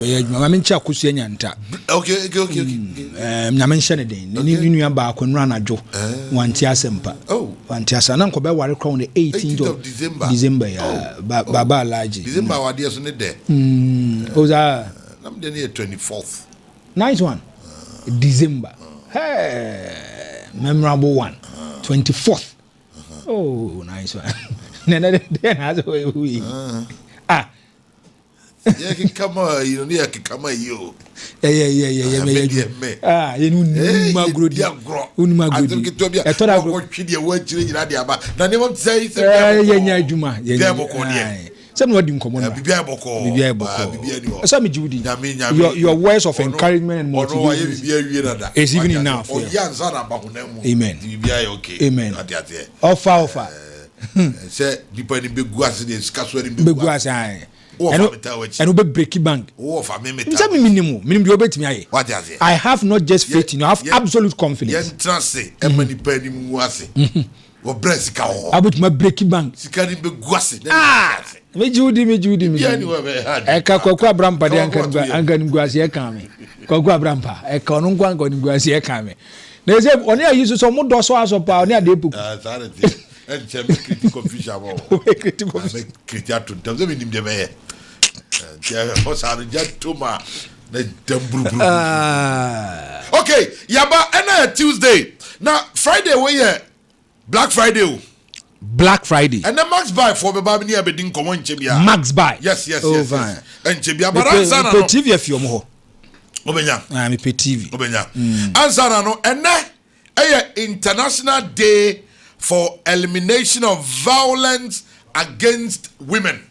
I mean, Chakusi Nyanta. Okay. Namention again. You knew about Conranajo, one Tiasempa. Oh, one Tiasan, Uncle Bear crown the 18th of December. Baba Laji. December, our dear son, there. I'm the near 24th. Nice one. December. Hey, memorable one. 24th. Oh, nice one. Then has we. Yeah, come on, you know, come on, you. Yeah. You know, Magro. I thought I would treat your word to you. Now they won't say, Juma. Some word in common. Some Judy. Your words of encouragement and motivation is even enough. Amen. Amen. Offer. Say, people in big guas, discuss what in big guas. And we break bank. I have not just faith in you, I have absolute confidence. I would my breaking bank. Me Judy. Eka Brampa Angan Guasia Kami. Kokwa Brampa, a Konunguan Guasia Kami. They say, only I use some more dossals of power near the book. And critical fish about critical okay, Yaba, and Tuesday. Now, Friday, we Black Friday. And then Max buy for the Babini Abedin Common Chibia. Max buy. Yes. And Chibia, but TV if you're more. Obenya. I'm a TV. Obenya. And Sanano, and then International Day for Elimination of Violence Against Women.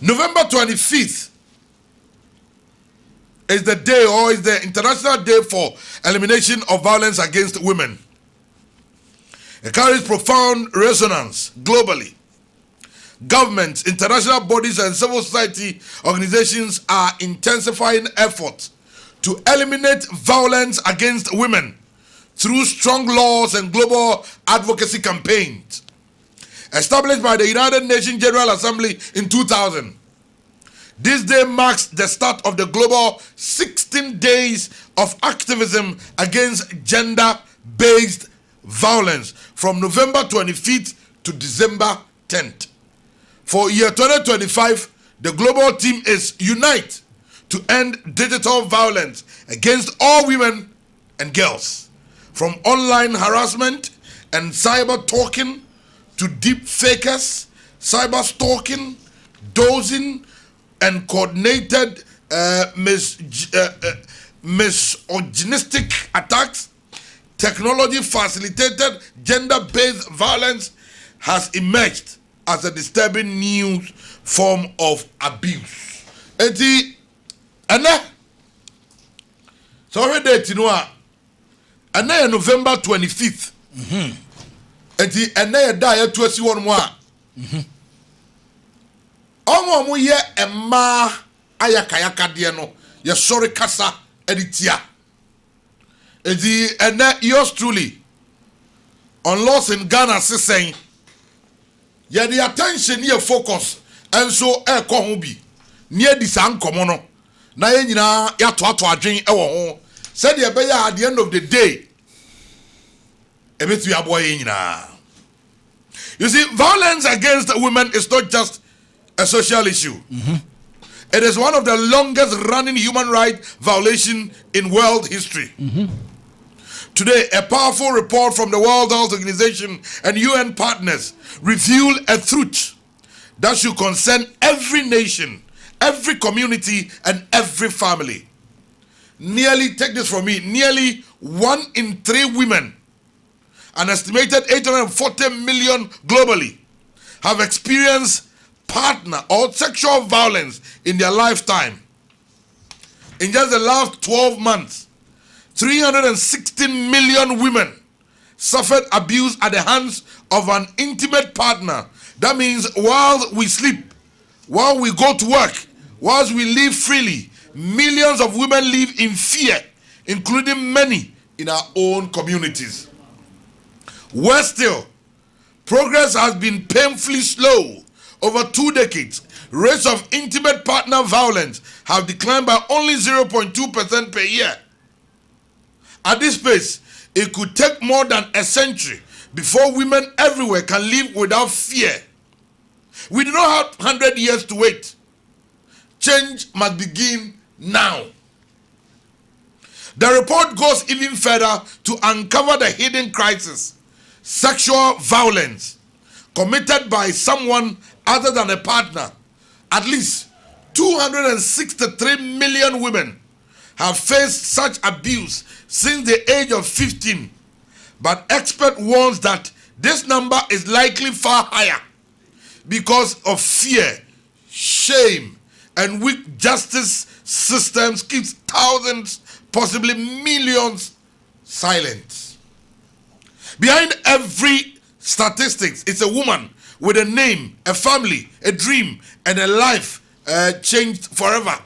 November 25th is the day, or is the International Day for Elimination of Violence Against Women. It carries profound resonance globally. Governments, international bodies, and civil society organizations are intensifying efforts to eliminate violence against women through strong laws and global advocacy campaigns. Established by the United Nations General Assembly in 2000, this day marks the start of the global 16 days of activism against gender-based violence from November 25th to December 10th. For year 2025, the global theme is Unite to End Digital Violence Against All Women and Girls. From online harassment and cyber talking to deep fakers, cyber stalking, dosing, and coordinated misogynistic attacks, technology-facilitated gender-based violence has emerged as a disturbing new form of abuse. Eti, sorry, date you know. And then November 25th. And then die 21 more. Omo ye emma ayakayaka de no ye sorry kasa editia. And then yours truly on Lawson Ghana saying ye the attention ye focus and so e ko ho bi near this ankomo no na ye nyina ya to adwen e wo ho. Said the beya at the end of the day, you see, violence against women is not just a social issue. It is one of the longest running human rights violations in world history. Today, a powerful report from the World Health Organization and UN partners reveal a truth that should concern every nation, every community, and every family. Nearly, take this from me, nearly 1 in 3 women, an estimated 840 million globally, have experienced partner or sexual violence in their lifetime. In just the last 12 months, 316 million women suffered abuse at the hands of an intimate partner. That means while we sleep, while we go to work, whilst we live freely, millions of women live in fear, including many in our own communities. Worse still, progress has been painfully slow over 2 decades, rates of intimate partner violence have declined by only 0.2% per year. At this pace, it could take more than a century before women everywhere can live without fear. We do not have 100 years to wait. Change must begin now. The report goes even further to uncover the hidden crisis: sexual violence committed by someone other than a partner. At least 263 million women have faced such abuse since the age of 15. But expert warns that this number is likely far higher because of fear, shame, and weak justice systems keeps thousands, possibly millions, silent. Behind every statistics, it's a woman with a name, a family, a dream, and a life changed forever.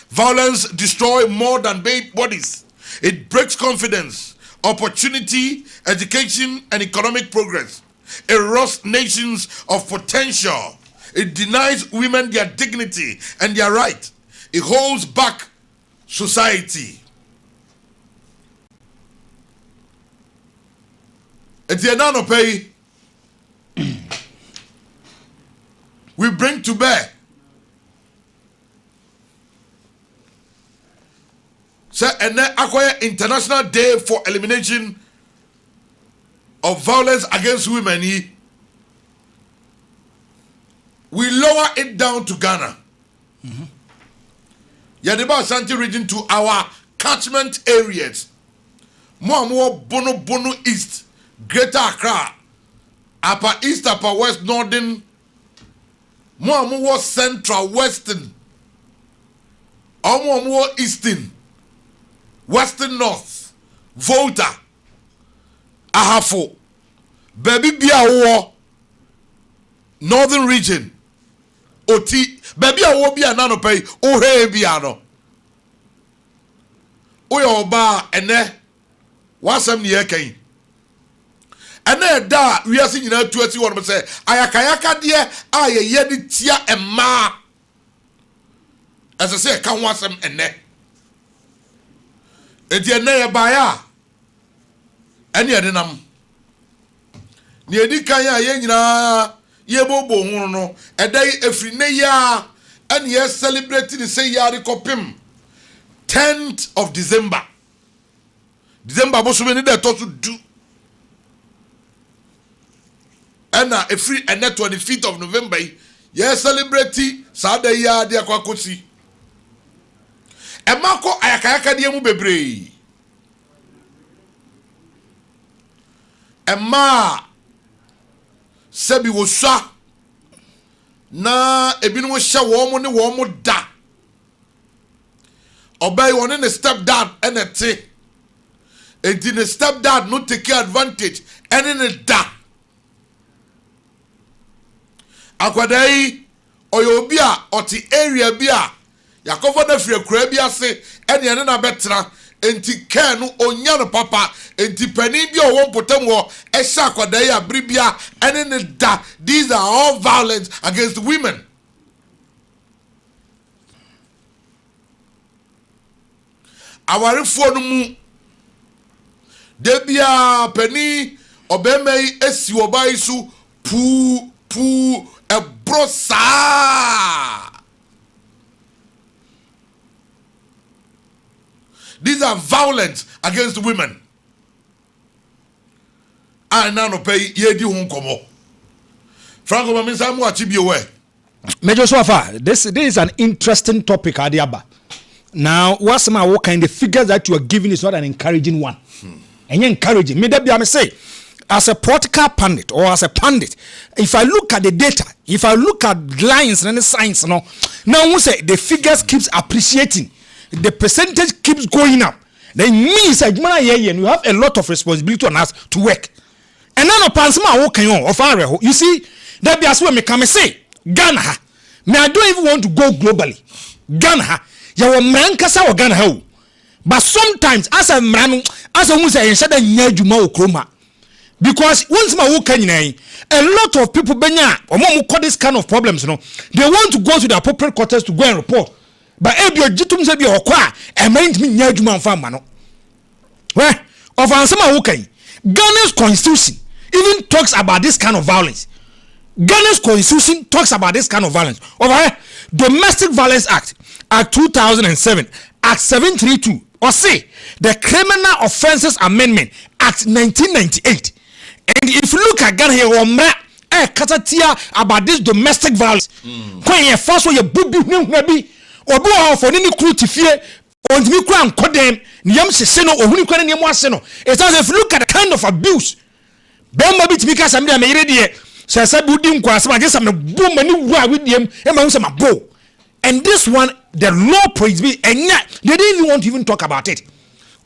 Violence destroys more than bodies. It breaks confidence, opportunity, education, and economic progress. It robs nations of potential. It denies women their dignity and their right. It holds back society. Pay. We bring to bear and then acquire International Day for Elimination of Violence Against Women. We lower it down to Ghana. Yadeba Ashanti region to our catchment areas. More Bono East, Greater Accra, Upper East, Upper West, Northern, more Central, Western, more Eastern, Western North, Volta, Ahafo, Baby Biawo, Northern region, Oti, Baby Awo Bia Nano Pay, Ohe Biano. Oyo Ba ene, wasam ni eken. Ene da, we are seeing in our 21 say, Ayakayaka dear, aye yedi tia emma. As I say, can wasam ene. Eti ene baya. Eni adenam. Ni edi kanya ye nyina ye bobo hunu no. Edai efri ne ya. And ye celebrating the say yari kopim. 10th of December. December bosu meni de to do. And a free and net 25th of November. Ye celebrate Saturday ya dia kwa kosi. Emako ayakayaka dia mu bebre. Emma sebi wosha na ebinu wo hye wo mo ne wo mo da. Obey one ne stepdad enete. Enti ne stepdad no take advantage ene ne da. Akwadai oyobia oti area bia yakofo na fie kura bia se ene ene na betra enti ken no onya no papa enti pani bia owo potem wo ehya akwadai abribia ene ne da. These are all violence against women. Awarefo no mu debia pani obemei esi obai su pu a brosa. These are violence against women. And now no pay ye di hun komo. Franco Mamisa mu achi bi owe. Major Swafa, this is an interesting topic, Adiaba. Now, what's my what kind of figures that you are giving is not an encouraging one. And you're encouraging. Me that be I say, as a political pundit or as a pundit, if I look at the data, if I look at lines and the science, now we say the figures keeps appreciating, the percentage keeps going up. Then means that you have a lot of responsibility on us to work. And now you see, that be as well me come say, Ghana, me I don't even want to go globally. Ghana, you man kasa or Ghana, but sometimes as a man, as a musa and said, Kroma. Because once my work a lot of people benya or more call this kind of problems, they want to go to the appropriate quarters to go and report. But if you're jitum say be okwa, and meant me near Juma farm. Where of answer my work, Ghana's constitution even talks about this kind of violence. Ghana's constitution talks about this kind of violence. Over here, Domestic Violence Act 2007, Act 732, or say the Criminal Offences Amendment Act 1998. And if you look at Ghana here, katatia about this domestic violence. When you first you bubi maybe or bo for any crew to fear or me crown condemn Niam Seno or who can name Seno. It's as if you look at the kind of abuse. Ben maybe to because I'm there. So I building kwasama I guess I'm a boom and with them and my bow. And this one, the law prohibits and yet they didn't even want to even talk about it.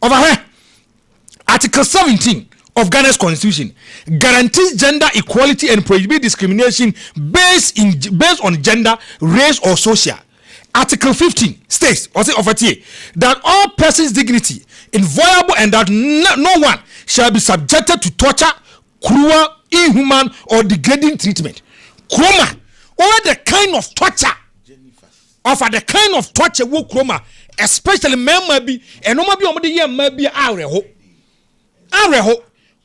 Over here, Article 17 of Ghana's constitution guarantees gender equality and prohibits discrimination based on gender, race, or social. Article 15 states, that all persons' dignity inviolable and that no one shall be subjected to torture, cruel, inhuman, or degrading treatment. Kroma, or the kind of torture, the kind of torture wo kroma, especially men maybe, and no maybe year maybe areho.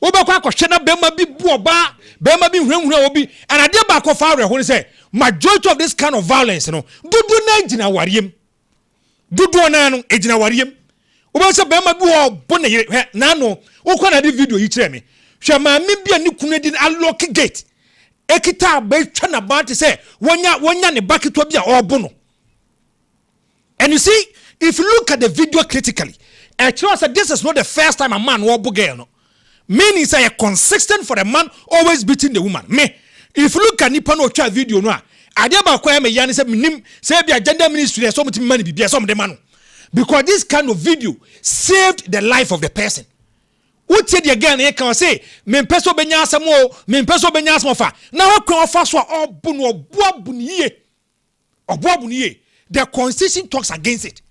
Obakwa kwashena bema bi buoba bema bi hwehwe obi and ade ba ko fa areho say majority of this kind of violence dudu na ejina wariem dudu na no ejina wariem oba say bema bi obo na no ukwa na di video yi kire me hwe ma me bia ne kunu di unlock gate ekita ba twa na ba te say wonya ne bakito bia obo no. And you see, if you look at the video critically, actually said this is not the first time a man will girl. No, meaning say consistent for a man always beating the woman. Me, if you look at Nippon Ocha video, no, I did about me yani say minim say be agenda ministry so much money be some the man because this kind of video saved the life of the person. What said again? He can say me peso benya samo me peso benya smofa. Now can offer so obunu obuniye. The constitution talks against it.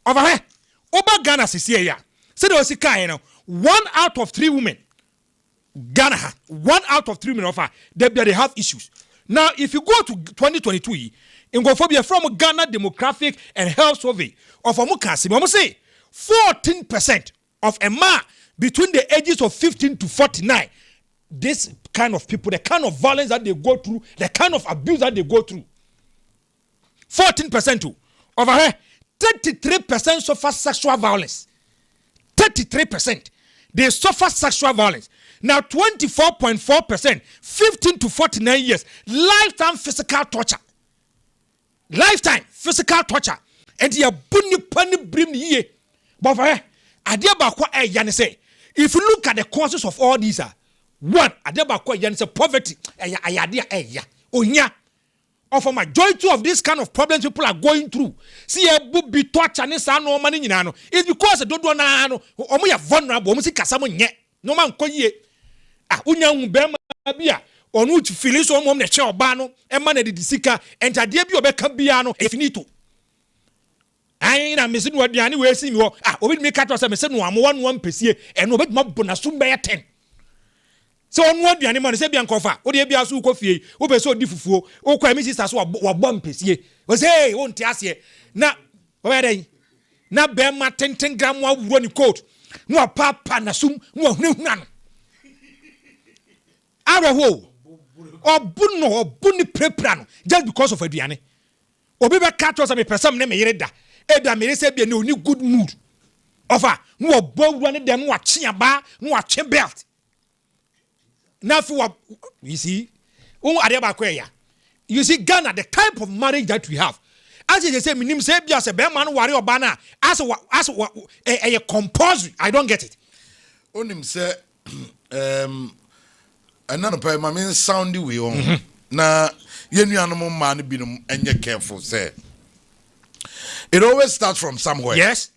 Over here, over Ghana says here, so there was a 1 out of 3 women. Ghana, 1 out of 3 women of her, they have issues. Now, if you go to 2022, in Gophobia from Ghana Demographic and Health Survey of Amukasi, I'm say 14% of a man between the ages of 15 to 49, this kind of people, the kind of violence that they go through, the kind of abuse that they go through. 14% too. Over here, 33% suffer sexual violence. 33%. They suffer sexual violence. Now 24.4%, 15 to 49 years, lifetime physical torture. Lifetime physical torture. And you bunny penny brim ye. But over here, Adiabakwa Yan say, if you look at the causes of all these, one, Adiabakwa Yan say poverty, Onya. Of a majority of this kind of problems people are going through. See a book be torture and no money in ano. It's because they don't want to know vulnerable. No man call ye. Unya umbema bia. Or no to feel so mom the chair bano, and man the sika, and a debut beccabiano if you need to. I ain't missing what the anyway see me. Obi me cat was a missing 1 per year, and no bit mob bonasum by 10. So on what the animal say be ankofa o de bia so kofie o be so difufuo o kwa mi sister so wa bom pesie o say o nti ase na o be dey na be ma 10 gram wa wuro ni coat no papa na sum no hunhuna no areho obu ni prepra no just because of aduane obi be cat us me person na me yere da e da me say be na oni good mood ofa no obo wuro ni dem wa kye aba no wa kye belt. Now, you see, you see, Ghana, the type of marriage that we have. As they say, minim say be as a bear man warrior banner as a compulsory. I don't get it. Onim say, another pay my mean soundy we on. Na yenu animal man be and you careful say. It always starts from somewhere. Yes.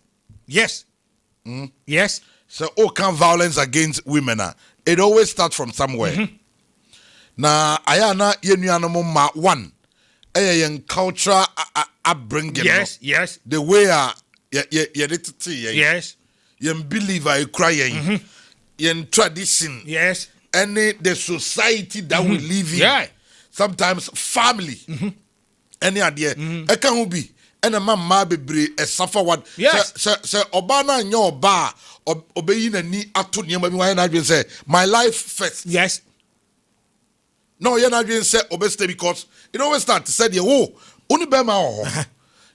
Yes. So all kind of violence against women. It always starts from somewhere. Na ayana yenu animal ma one. Yen culture upbringing. Yes. The way yes. Yen believe I cry yen tradition. Yes. any the society that we live in. Yeah. Sometimes family. Any idea? I can't be. And a mama be a suffer what? Yes. Sir, Obana in your bar, obeying a knee at to near I say, my life first. Yes. No, you're not going to say obesity because it always start to say, oh, only bema.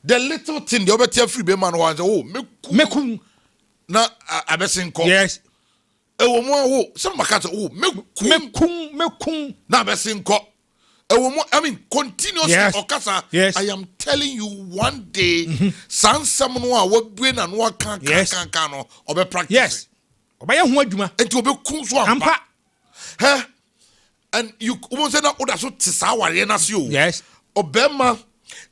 The little thing, the other free bema was, oh, Mekum. Na abesin ko. Yes. Ewo mo wo some makata oh mekum na abesin ko. Ewo mo I mean continuously okasa. Yes. I am telling you one day sansam no a wo bue na no kan no obe practice. Yes. Oba ye ho adwuma. Enti obe kun so ampa. He and you won't say that oda so tisa ware na se o. Yes. Obema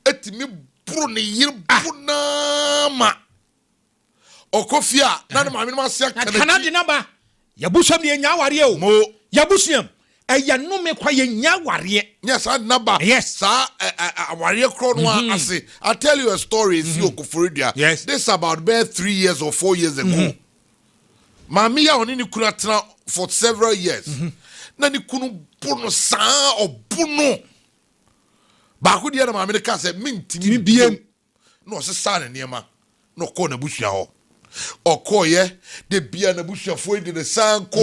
etimi bro ne yir buna ma. Okofia na na mama ma sia Canada naba yabusam de nya ware o mo yabusam eya no me kwa ye nya ware yes and naba yes sa ware kro no ase I tell you a story is you okoforidia yes this about 3 years or 4 years ago mama ya oni ni kura tra for several years na ni kunu bono sa obuno ba ko dia na mama ne ka say mintimi biem no se sa na niema no ko na busua ho okoye de bia na busuafo de the sanko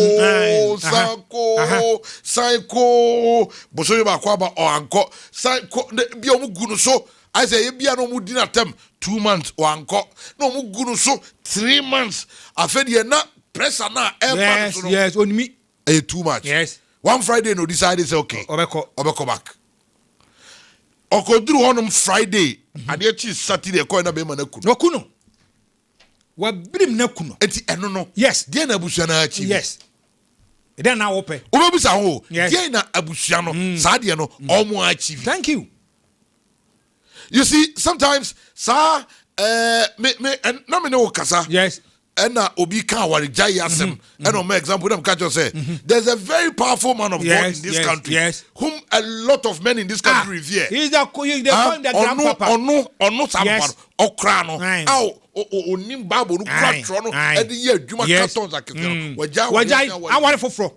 boso yo ba kwa ba o anko sanko bia mu gunu so I say ye bia no mu di na tem 2 months o anko no mu gunu so 3 months afedi na pressure na yes yes on me too much yes one Friday no decide say okay obeko back okoduru honum Friday ade chi Saturday ko na be ma na kuno wa birim na kuno enti eno no yes de na abusua na achi yes ede na wo pe obebusa ho de na abusua no sa de no omo achi thank you you see sometimes sa me na me no kasa yes and obi ka wari jai asem and on my example them catch you say there's a very powerful man of God in this country whom a lot of men in this country revere. He's the grandpapa onu sampa okra no aw onim babo no kra tro no e de ye adwuma cartons akese wajai aware foforo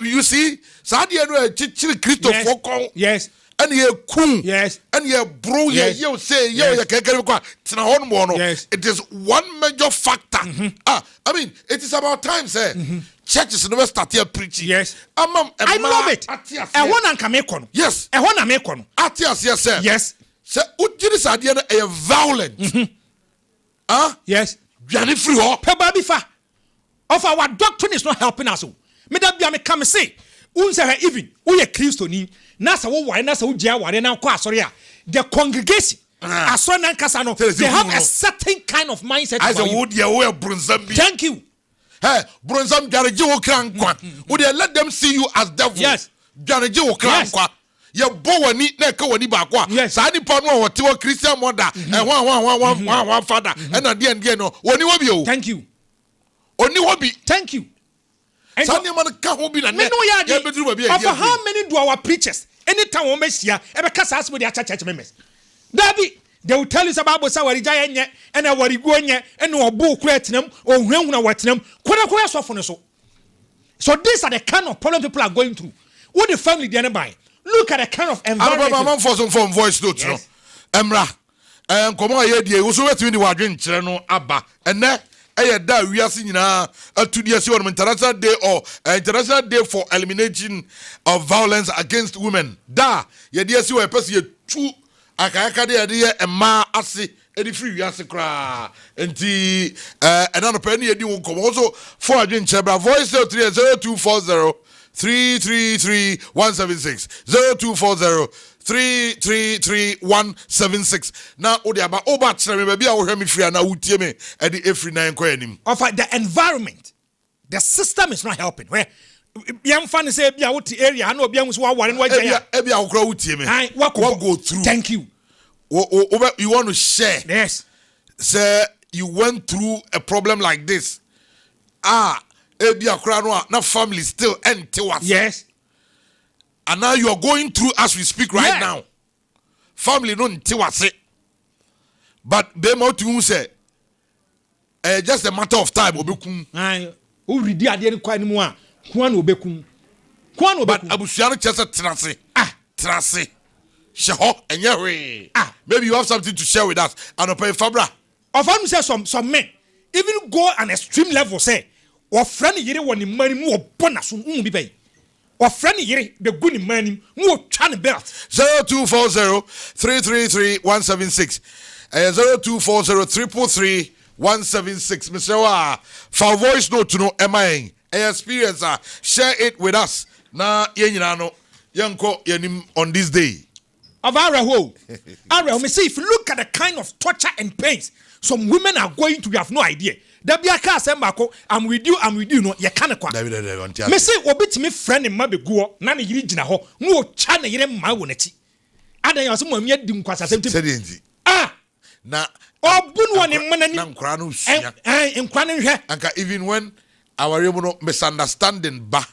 you see saade no chichiri Kristo fokon yes and ye kun yes and ye bro ye say ye kekere kwa tina hon mo no it is one major factor I mean it is about time say churches never start here preaching yes I love it e won anka me kono yes e won na me kono atias yes sir yes say ujiri saade no e violent yes dwane free ho pe ba bi fa of our doctrine is not helping us me da bia me come say unse even we Kristo ni na sa wo ware na sa wo gia ware na kwa asori a the congregation asori na nkasa no they have a certain kind of mindset as a wood ya we bronzam bi thank you hey bronzam garage wo kran kwa would they let them see you as devil yes garage wo kran kwa ye bo wani na ka wani ba kwa sa ni pa no wo te wo Christian mother one father na de no woni wo bi o thank you oni wo bi thank you and so, of how many do our preachers anytime we mesia ebe kasa asmo the church members dabi they will tell us about bosa wari jaya nye and wari go nye and obo kura tenam ohwehun na watenam kwada so for so these are the kind of problem people are going through what the family they buy look at the kind of environment I'm for some form voice note no emra komo ye die wo so wetimi di wadwen kire no aba ene da wiase nyina atudi ase won International Day or International Day for Elimination of Violence Against Women da ye de ase we pese ye tu akaka de ye ema ase edi free wiase kra enti enano pe ne ye di won komo so for adwen chebra voice 0240 333 176 0240 333-176. Now, Odiaba, Oba, maybe I will hear me free and I will tell me at the every 9 quenim. Of the environment, the system is not helping. Where young fan say, be out the area, I know be was one and what Ebia will grow with me. What go through? Thank you. You want to share? Yes. Sir, you went through a problem like this. Ebia Krano, now family still empty. Yes. And now you are going through as we speak right now. Family no ntiwase. But be mo to say just a matter of time obekum. Who read ade ni kwa ni mu a Kwan obekum. But abusuano chese trase. Sheho enyewe. Maybe you have something to share with us. Anope Fabra. Of am say some men even go an extreme level say or friend yere woni mani mu obona so bi bay. Or friend yere the good in mani mu twa ne belt. 0240-333-176. 0240-333-176. Mr. Wa, for voice note to know MIN. Experience, share it with us. Na yenyinano yanko yenim on this day. Of Araho, me say if you look at the kind of torture and pains some women are going to, you have no idea. There be a car sembako, I'm with you, no, you can't quite. Me say, obit me friend in Mabe go, none of you in a hole, no china yem my wonety. And I was someone yet dim quasa. Na oh, bun one in Manan Cranus and Cranin here. Anka even when our misunderstanding ba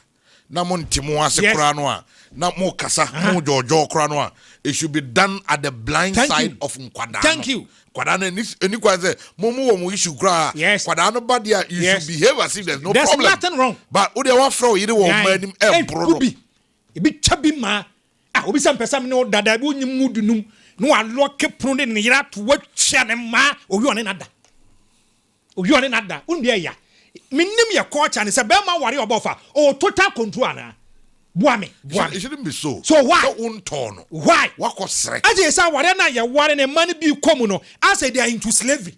namon Timoa Sekranoa, not more Casa, no Jojo Cranoa. It should be done at the blind side of Nkwadano. Thank you. Kwadano any kwaze Momo issue cry. Yes. Kwadano badia you should behave as if there's no problem. There's nothing wrong. But who they want throw you won't make him Ubi. A bit chubby ma. Obi some person no dada bu ni mudu num. No a lock prone ni yira to what channel ma or you on another. Or you on another. Undia ya. Minim ya coach and it's a bema worry about or total control na. Buame. It shouldn't be so. So why? Why? What was I just say what na ya warren and money be common. I say they are into slavery.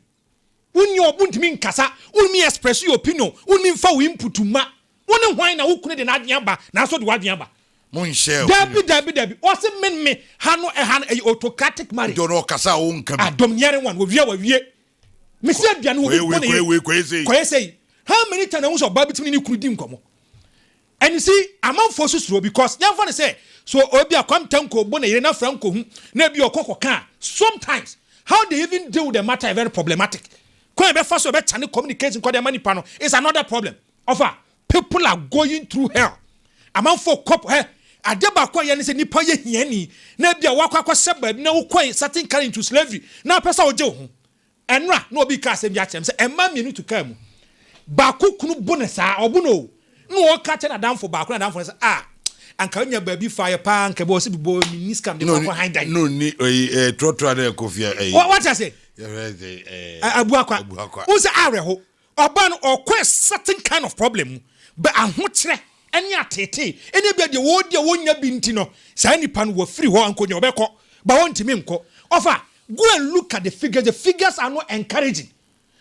When you won't mean kasa, when me express your opinion, when me for input to ma. One why na who couldn't add yamba, now so do what yamba. Debbie. What's it mean me? Hano a autocratic marriage. Don't know kasa own come. I don't hear one with you. Mr. Dianu, we how many times of Babbitt in Kudim come? And you see, I'm on forces through because never want to say so. Obia Kwame Tanko, Bonnie, Franco, maybe your coco can. Sometimes, how they even deal with the matter is very problematic. Quite first of all, communication, their money panel is another problem. Offer people are going through hell. I'm on for cop. I deba kwa yani se nipa ye hiani. Na bia wakwa seba na ukwa certain carry into slavery. Na pesa oje ho. Enra no obi ka asem ya chem se emma mienu to kam. Ba kunu bonesa obuno. No o catch na down for back na down for say anka nya baby fire pa anka bo se bibo miniskam de ko hind die. No ni trotro na kofia what I say? Abuakwa. Who say areho? Oba no okwa certain kind of problem. But ahokyere eni atete eni bia de wo de wonya binti no sa nipa no wa free ho anko nya obekọ ba wontimi nko offer go and look at the figures are not encouraging.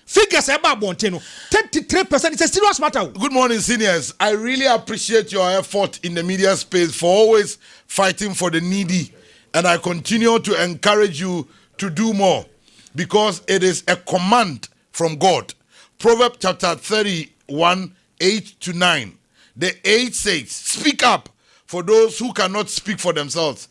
Figures about Bonteno, 33% is a serious matter. Good morning, seniors. I really appreciate your effort in the media space for always fighting for the needy. And I continue to encourage you to do more because it is a command from God. Proverbs chapter 31, 8-9. The 8 says, speak up for those who cannot speak for themselves,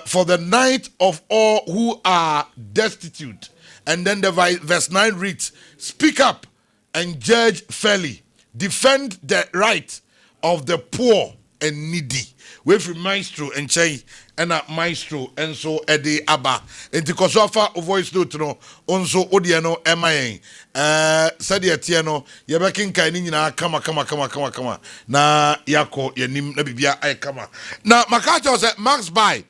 for the night of all who are destitute. And then the verse 9 reads, speak up and judge fairly. Defend the right of the poor and needy. We from maestro and chai and a maestro and so edi abba. And because of our voice note no onso odiano MIN. Sadi atiano yabakin kaini na kama na yako yanim na bibia ay kama. Na makacha say Max Buy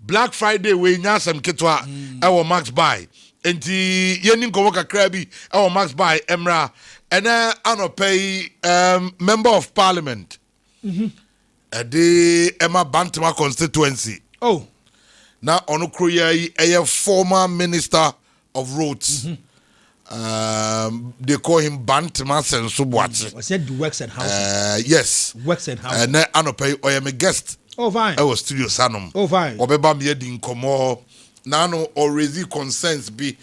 Black Friday we nyasam kitwa ewo Max Buy. Enti yenin ko waka krabi ewo Max Buy emra ena anopay member of parliament. The Emma Bantama constituency. Oh. Now ono kroya a former minister of roads. They call him Bantama Sensubuachi. I said the works and houses. Yes. Works and houses. And anopay I am a guest. Oh fine. I was studio sanum. Oh fine. Obeba me din komo. Nano already concerns be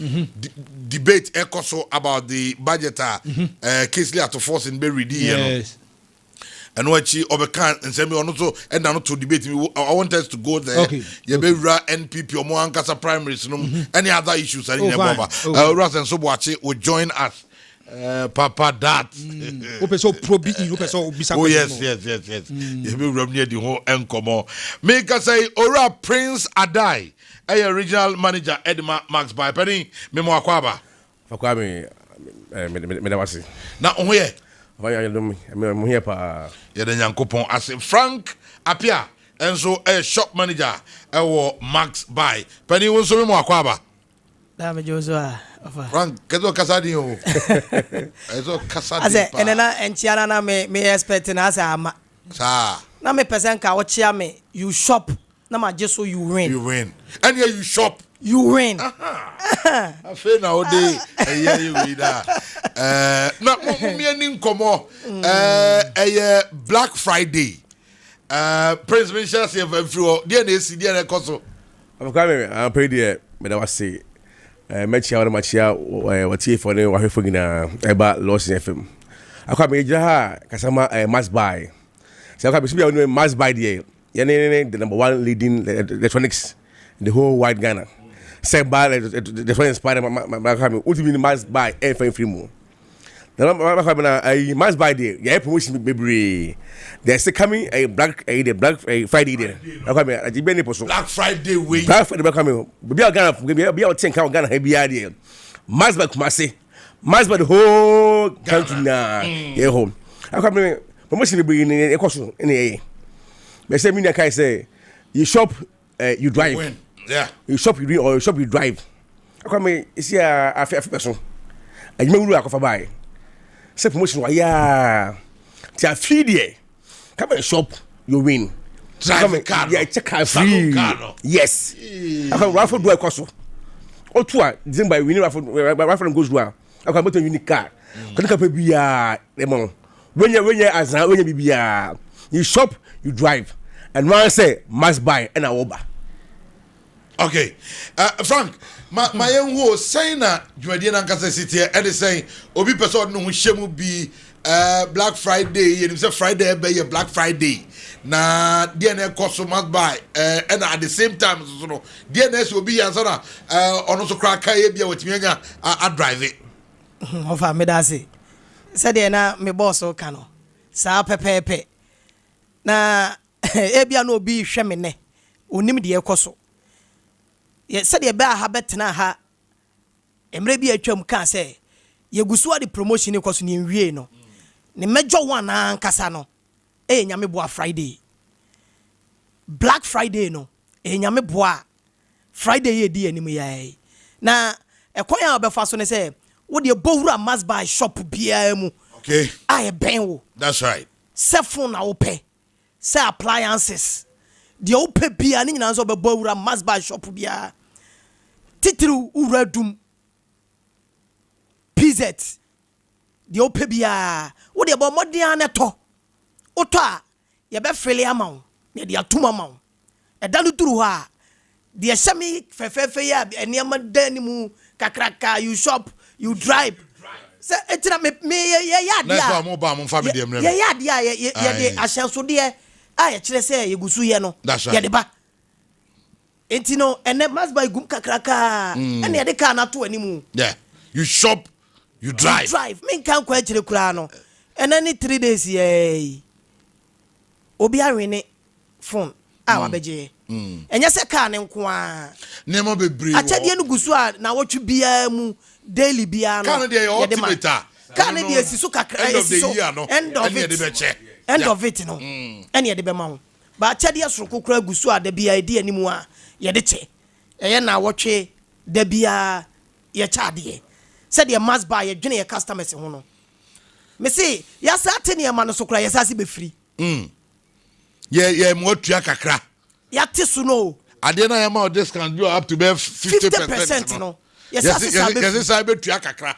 debate ekoso about the budget case to force in Berry D. Yes. And what she overcan and send me on also and not to debate me. I want us to go there. Okay. You be NPP or more Ankasa primaries, any other issues. I didn't know. Ras and Sobuachi will join us. Papa that. Oh yes. You be rub near the whole encomo. Make us say Ora Prince Adai, a regional manager Edma Max by Penny Memo Akwaba. Kwame, me now where? I'm here pa. Yeah, the Yankopon as Frank Apia and so a shop manager Max Buy. Penny won so mo akwaba. Dame Joshua. Frank, kedo kasadi o. Ezo kasadi. Ase enena enchiana na me expect na ase ama. Sa. Na me person ka wo chia me you shop na ma je so you win. You win. And here you shop. You win. I feel now day you read that. Na me ani nkomo Black Friday. Prince Michelle say for there na esi there na koso. I'm pretty there. Me da say match ya match ya watie for ne wahwefo gina eba Lawson FM. Akwa me gina ha kasama must buy. So akwa be no must buy there. The number one leading electronics in the whole wide Ghana. Say buy the first inspired my coming ultimately must buy every free more. The number must buy there. Yeah, promotion be there's coming a Black Friday there. Black Friday way. Black Friday coming. Be a Ghana be a 10 count Ghana heavy idea. Must buy Kumasi. Must buy the whole country now. Yeah, home. I come promotion be in a question in the they say me can say you shop you drive. When? Yeah. You shop you do or you shop you drive. I come see a fair person. And you may go buy. Say promotion why yeah. Tia free there. Come and shop you win. Drive a car. Yeah, check car free. Yes. I come raffle do a cost. O two then by winning raffle goes well. I come to unique car. Can you be when you as when you be you shop you drive. And one say must buy and a Uber. Okay, Frank, my young wo saying that Jumadian and Kansas City, and they say Obi person no shemu be Black Friday, and say Friday be Black Friday. Na DNA cost must buy, and at the same time, so no DNS will be answer on also crack be with me I drive it. Ofa me da say said na me boss o kano sa pepepe na ebia no obi hwe me ne onim de ekoso ye said ye ba ha betena ha emre bi atwam ka say ye gusu ade promotion ekoso ne wie no ne mejo one ankasa no nyame boa Friday Black Friday no nyame boa Friday ye di anim yae na ekwan ya obefa so ne say wo de bowura must buy shop bia mu okay I ben wo that's right se phone na wo pe se appliances de wo pe bia ni nyina so be bowura must buy shop bia titru uradum PZ de wo pe bia wo de bo modern na to oto a ye be fele amaw me de atuma maw e da no turu ha de yemi fefefe ya eniam dan mu kakraka you shop you drive say etina me ya dia na mo ba mo fa me de emre ya dia ye de ahyenso de a ye kire say ye gusu ye no ye de ba entino ene must buy gum kakraka ene ye de ka na to animu yeah you shop you drive me kan kwa kire kura no ene ni 3 days ye obi awene phone a wabeje enya se ka ne nko a nemo bebre achade no gusu a na wotwe bia mu daily bia no kan de ultimate kan de esiso kakra esiso end of it no ene ye de be ma ho ba achade asoro kokura gusu a da bia edi animu a ye de che eye na wotwe da bia ye chade said ye must buy ye dwene ye customers ho no me say ya sa tene ye ma no so kura ye sa se be free yeah mo tua kakra ya tisu no ade na yama discount you up to be 50% no yes I be tua kakra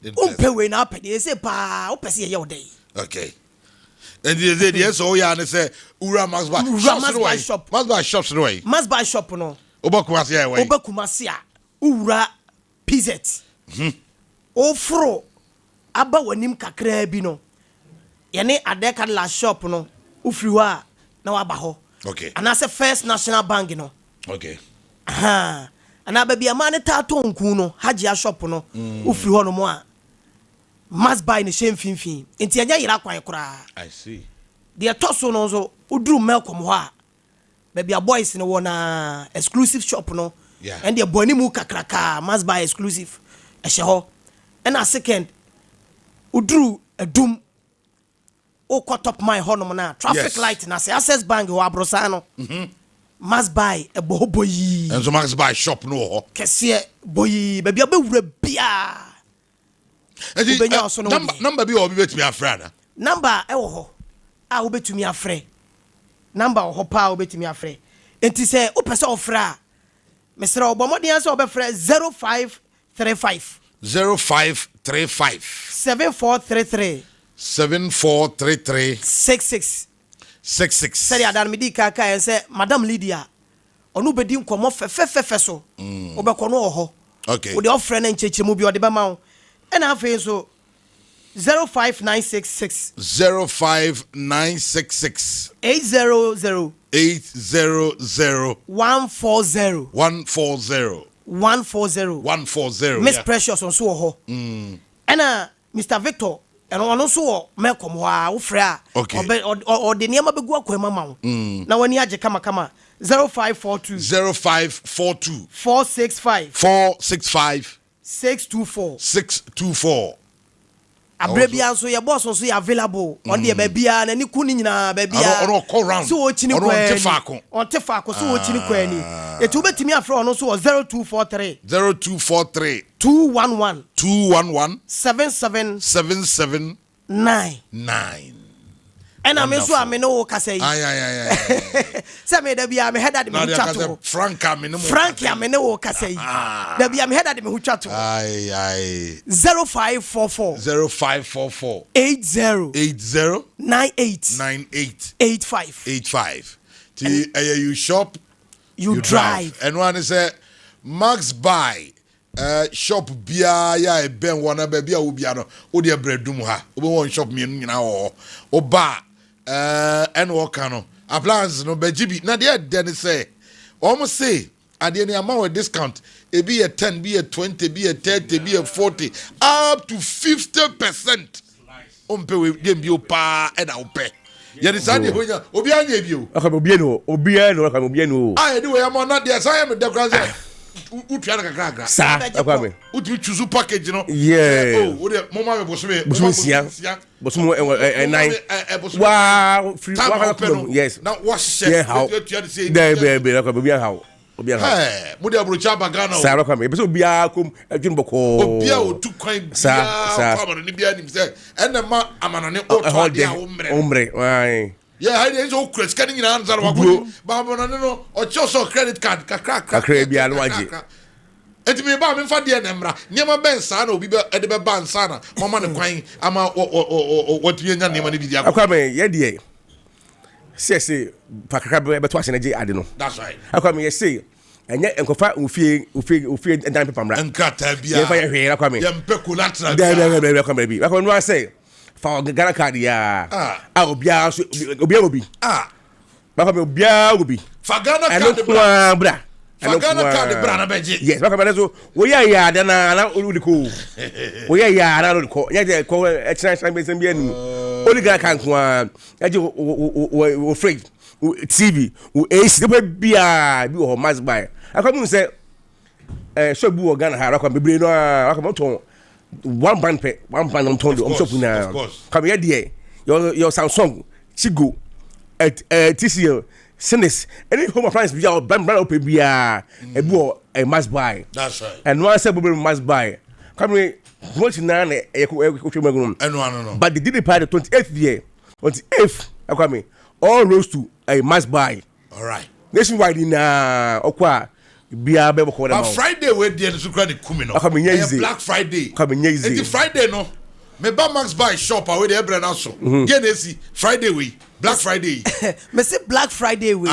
umpe we na pede e say pa o pese ye odai okay and the yes oh ya na say ura must buy shop no obakumasi ya way obakumasi a ura PZ ofro aba wanim kakra bi no yene adeka la shop no ufiri wa na waba ho okay and as a First National Bank no okay ana ba bia ma ne ta to nku no hajia shop no ufiri ho no mo a must buy ne shem finfin enti anya yira kwan kura I see de toso no so uduru melkom ho a ba bia boys no wona exclusive shop no yeah and the boni mu kakraka must buy exclusive e she ho and a second udru adum o top my honom na traffic light na say access bank o abrosa no must buy a boyi and so must buy shop no kese boyi baby abewura bia number bi obi betumi afra na number e wo ho a wo betumi afre number ho pa wo betumi afre enti say o pese ofra mesra obomodi answer obefra 0535 7433 66 Seri adan medi kaka en say Madam Lydia onu bedi nkomo fefefefe so obekọ no ho okay wo de ofre na nchechemu bi ode be ma wo and afi so 05966 800 140 Miss Precious on so ho and Mr. Victor and on so me kom ho a wo frɛ o de niam begu akwama ma wo na wani age kama 0542 465 624 Abrebia so your boss so available on the babia na ni kuni nyina babia so o chini kwa on tefako so o chini kwa ni etu betimi afre ono so 0243 211 77 and I'm so I know say say me da bia me head at me chat to Frank am no say da bia me head at me chat to 0544 80 98 85 ti you shop you drive and one is Max buy shop bia ya ben wona ba bia wo bia no wo de bredum ha wo be won shop me nyina wo ba and what no appliances no bejibi na de den say almost say ade ni amount with discount e be a 10 be a 20 be a 30 be a 40 up to 50%. Ompe we dem bi opa e da ope ye de say honya obi anya bi o obi no ah anyway am not there say me de kranse utua na kakra sa akwame utu choose package no yeah oh wo de mama me boso sia boso 9 wow free yes now wash chef there akwame how obi how mo de abrocha bagana sa akwame be so bia kom adwun boko obia otu kwan bia kwamano ni bia nim say enema amanone otu dia omre why yeah, I didn't know credit card in answer. But no, or just a credit card, credit be alwaji. Et me ba me fa de nemra. Niema ben sa na obi be e de be ban sa na. Mama ne kwan ama what you nya niema ne bi dia. Akwame ye de. Say pakaka be to ase na je ade no. That's right. Akwame ye say enye enkofa ofie endan paper mra. Nkata bia. Ye fa ye hwe akwame. Ye mpe collateral. Be akwame bi. Akwame no say for Ghana card ya obia ba ko obia obi for Ghana card bra for Ghana card bra na beje yes ba ko so wo ya da na odiko wo ya na odiko ya de ko e chira be sem bia ni only Ghana kan ko ya je wo fridge TV wo AC de bia bi wo must buy akwam say so bu wo Ghana ha akwam bebre no akwam ton one brand I'm told you I'm shop now come here there your Samsung Chigo TCL Sinis any home appliance be your brand open be a must buy that's right and one say must buy come here what na no but they did it by the 28th year 28th come all rose to a must buy all right nationwide in okwa bia be ko dem Friday we dey so credit kumi no Black Friday it's Friday no me ba Max buy shop we dey ebre na so genesi Friday we Black Friday me say Black Friday we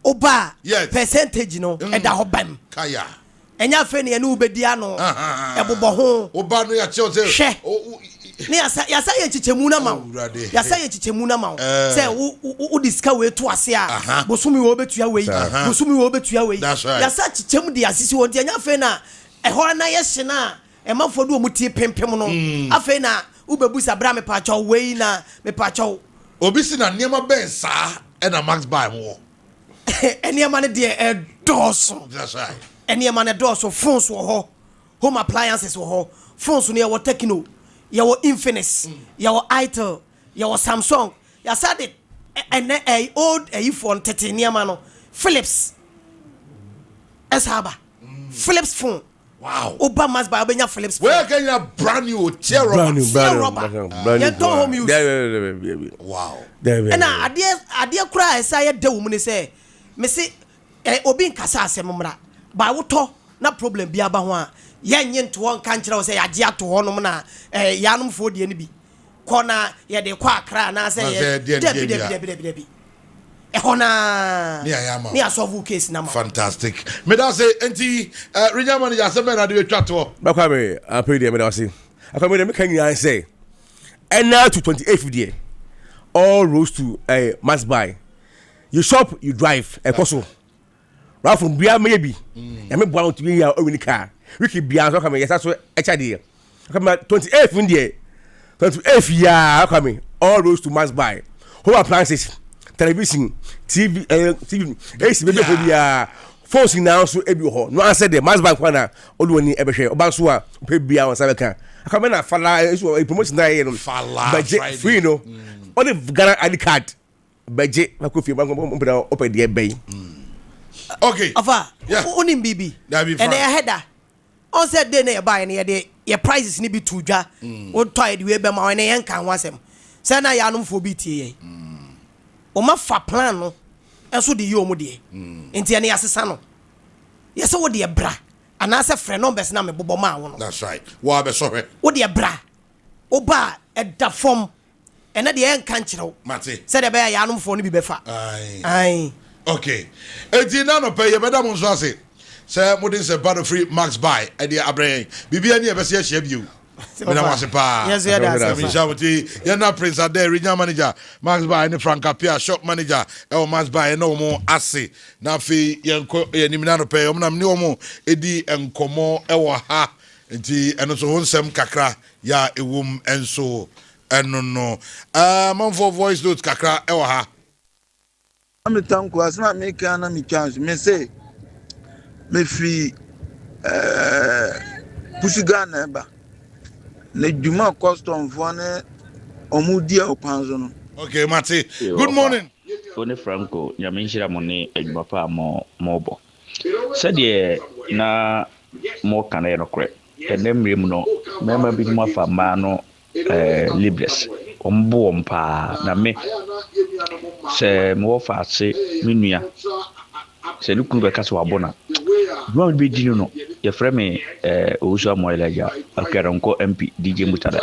oba yes. Percentage no e da ho bam kaya enya fe ne enu bedi ano e bobo ho oba no ya che say ne yasa ye chichemu na ma yasa ye chichemu na ma say wo diska we to ase a bosumi wo betua we yasa chichemu de asisi wo de anya fe na e ho na ye hye na e mafodu o mutie pempem no afe na ubebusa bra me pa chaw we na me pa chaw obi si na niema ben sa e na Max buy mo eniema ne de e doso that's right eniema ne doso phones wo ho home appliances wɔ hɔ phones no yɛwɔ Tecno yɛwɔ Infinix yɛwɔ Itel yɛwɔ Samsung yɛasade ɛnɛ old phone tete nneɛma no Philips ɛsaba Philips phone. Wow. Oba must buy obenya Philips. Where can you brand new tear rubber? You don't home use. Wow. And idea cry say ya de woman say me say obi nkasa asem mra. Ba woto na problem bi aba ho a ye nye nto won kan kire say age ato ho no na yanom fo de ni bi. Ko na ye de kwa akra na say debi. Ehona ni asolve case na ma. Fantastic. Me da say enti regional manager say me na dey twa to. Ba kwa me pay dey me da say. Akwa me kan yan say. And now to 28th day. All roads to must buy. You shop, you drive. Ekoso. Right from bia maybe. Ya me bua to be here o win car. We keep bia so come yes so HD. Come 28th day. 28th ya come all roads to must buy. Home appliances. Television, TV, AC baby for the phones now so ebi ho. No answer the mass bank na olwoni ebehwe obanso a pe bia on sabeka. Akame na fala a promotion na ye no. Budget free no. Only Ghana ID card. Budget na kofi bank mo open the bay. Okay. Afa, onim bibi. And I header. On said day na buy na ye your prices ni bi to dwa. O toy the way be ma na yen kan wasem. Say na ya no fo bi tie. Oma fa plan no enso de yo mu de enti ene asesa no yese wo de bra anase frɛ numbers na me bobɔ ma wo no. That's right. Wa be so hwe wo de bra oba ɛda fom ene de en kan kyerɛw mate sɛ de be ya anomfo no bi befa ai okay enti na no pɛ ye bɛda mo nso ase sɛ modin sɛ battle free max buy ɛde abrɛ bibia ne yɛbɛsɛ ahyia bio. Yes, Yana Prince Ade, regional manager, Max By, and Frank Apia, shop manager, Max By, no more Assy, Nafi, Yanko, Niminano Pay, Omnam Niomo, Edi, and Como, Ewa Ha, and also Honsem Kakra, Ya, a womb, and so, and no. Man for voice notes, Kakra, Ewa Ha. Kwame Tanko, as not make an chance, me say, me free, Pusigana. Le Juma custom for ne omudia opanzo no. Okay, Mate. Good morning. One Franco, Yaminshira Mone, and Papa Mobo. Said ye na more canero crack. And then Rimuno, member big maffa mano libres. Ombo pa na me. Se more fast say Minia. Se look at Caswabona. You won't be Gino. Your friend Usa Moilaja, a Caronco MP, DJ Mutada,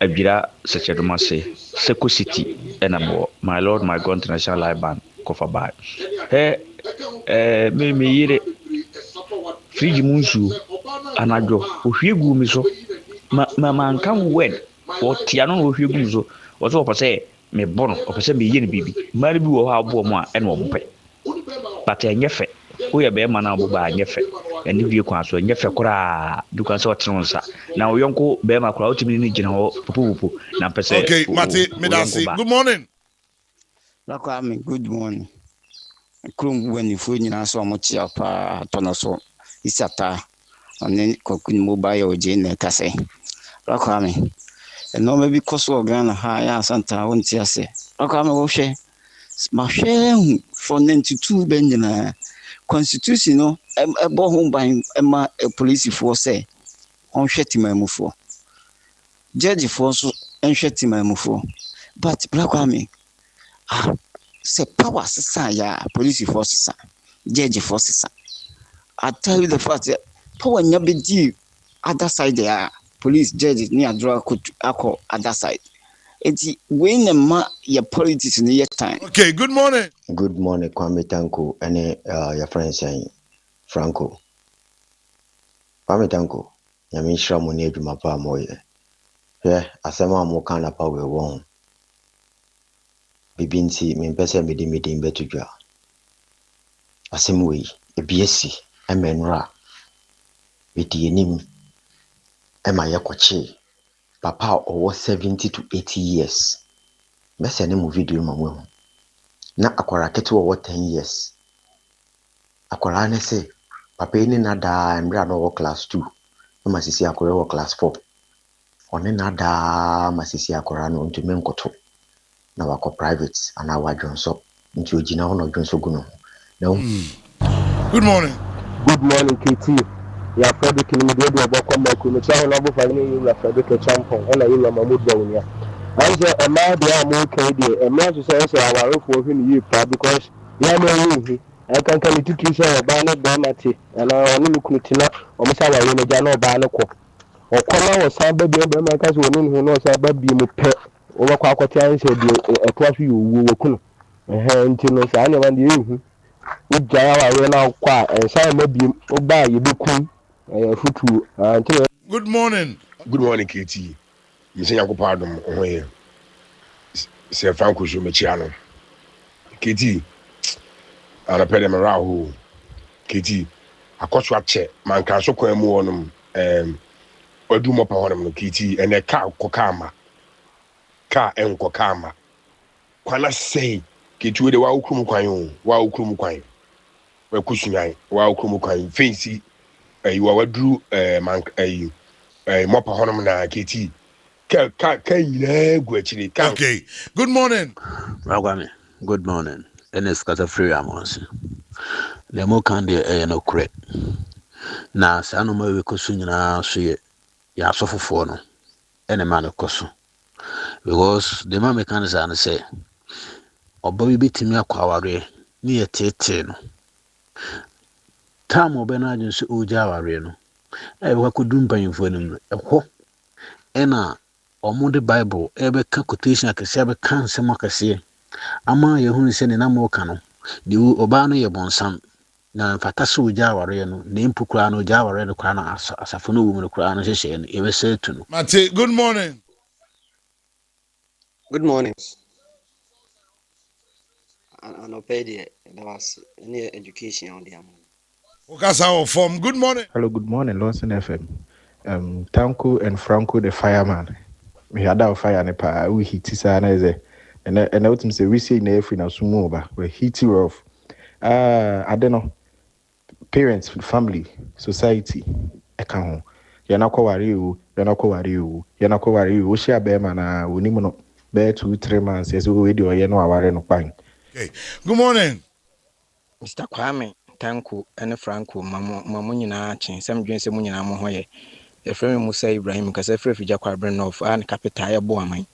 a Bira, such a Domase, Seco City, and a more, my lord, my God, international live band, Kofa Bai. Me Free Munsu, and I go, Uhigu Miso, Mamma come wed, or Tiano Uhigu, was all per se, me bono, or per se be yen baby, Maribu or how Boma and one pay. But I never. We are be man abu ba nyefe eni wie kwa so nyefe kura dukan so tronsa na oyonko be ma kura otimi ni gina ho pupu na pese. Okay, Mate, Medasi, good morning. Kwame, good morning. Krum when you feel nyina so amochi apa tono so isata onen kokun mobile oje na kase. Kwame, no maybe koso Ghana ha ya santa wonti ase. Kwame wo hwe ma hwe for 92 benjina Constitution no ebo home by a police force on sheti mamufo judge force en sheti mamufo but black army say power sa ya police force sa judge force sa. I tell you the fact that power nya be di other side there police judge ni adra could akọ other side enti when ma your politics in your time. Okay, good morning. Good morning, Kwame Tanko, and your friend saying Franco. Kwame Tanko, Yamisha Mone Jumapa Moye. Here, Asama Mokana Power won. Bibinsi, Mimpesa Medim Betuja. Asimwe, a BSc, a menra. Vitianim, Emma Yakoche. Papa over 70 to 80 years. Mese ne mu video mamu. Na akwara ketu over 10 years. Akwara ne se papa ni na da mbra no class 2. masisi akora wɔ class 4 ɔne nada masisi akora no ntumi nkoto na wakɔ private ana wadwonso nti ogina ho no dwonso gu no Good morning. Good morning, KT. Ya Frederick ni mudi do oboko maku no chaho na bofa ni ya Frederick Champon na yi na Mahmoud Bawunya. Anje e ma de am kan de e ma so say awarefo hwe ni yi pa because ya ma hu I can come to teach you about no damati and I only kutina o mo sa wa no ja no ba ne ko. O koma wo san ba bi e ma ka so woni hu no sa ba bi mu pe o ba kwa akwati an se bi e to aso yo wo kunu. Nti no sa ne wan de hu. Ujaya wa we na kwa e sa ma bi o ba ye bi kun futu nti. Good morning. Good morning, KT. Missing Uncle Pardon, where Sir Franco Shumachiano. KT, and a pedemarahu. KT, a coachwatcher, man can so quite more on or do more power on KT and a car kokama. Car and kokama. Quana say, KT with the wow kumukayon, wow kumukayon. Well, Kushunai, wow kumukayon, fancy. You are drew man a mop honum na KT. Okay. Good morning. Ragwami. Good morning. Enes kata free amonsi. Le mo kan de no kre. Na sa no ma we kosu nyina so ye ya sofofo no. Ene ma no koso. Because the man can say obo bi bitimi akwaware ni ye tete no. Tam obena jinsu uja aware no. E wa kudum panyimfo nim no. Ena omude Bible ebe ka quotation akese ebe kan sema akese ama yehunu se ne na mo ka no de oba no ye bonsam na mfata so uja aware no ne mpukura no uja aware no kwa na asafo no wumu no kwa no hyehyɛ no ebe se tu no. Mate, good morning. Good morning. Anopedia, that was any education on the amount. Okasa form. Good morning. Hello, good morning, Lawson FM. Tanko and Franco the fireman. We had our fire and a we hit his and I would say we say never in a sumo, but we hit you off. I don't know. Parents, family, society, account. You're not worry you, you're not worry you, you're not worry you. We share bear man, we need bear 2-3 months as we do, you know, our no pine. Okay. Good morning. Mr. Kwame Tanko and Franco, Mamunina, some drinks, Munina Mohoye. A friend Musa Ibrahim, because a free Jacquard Brenoff and Capitaya Boamai.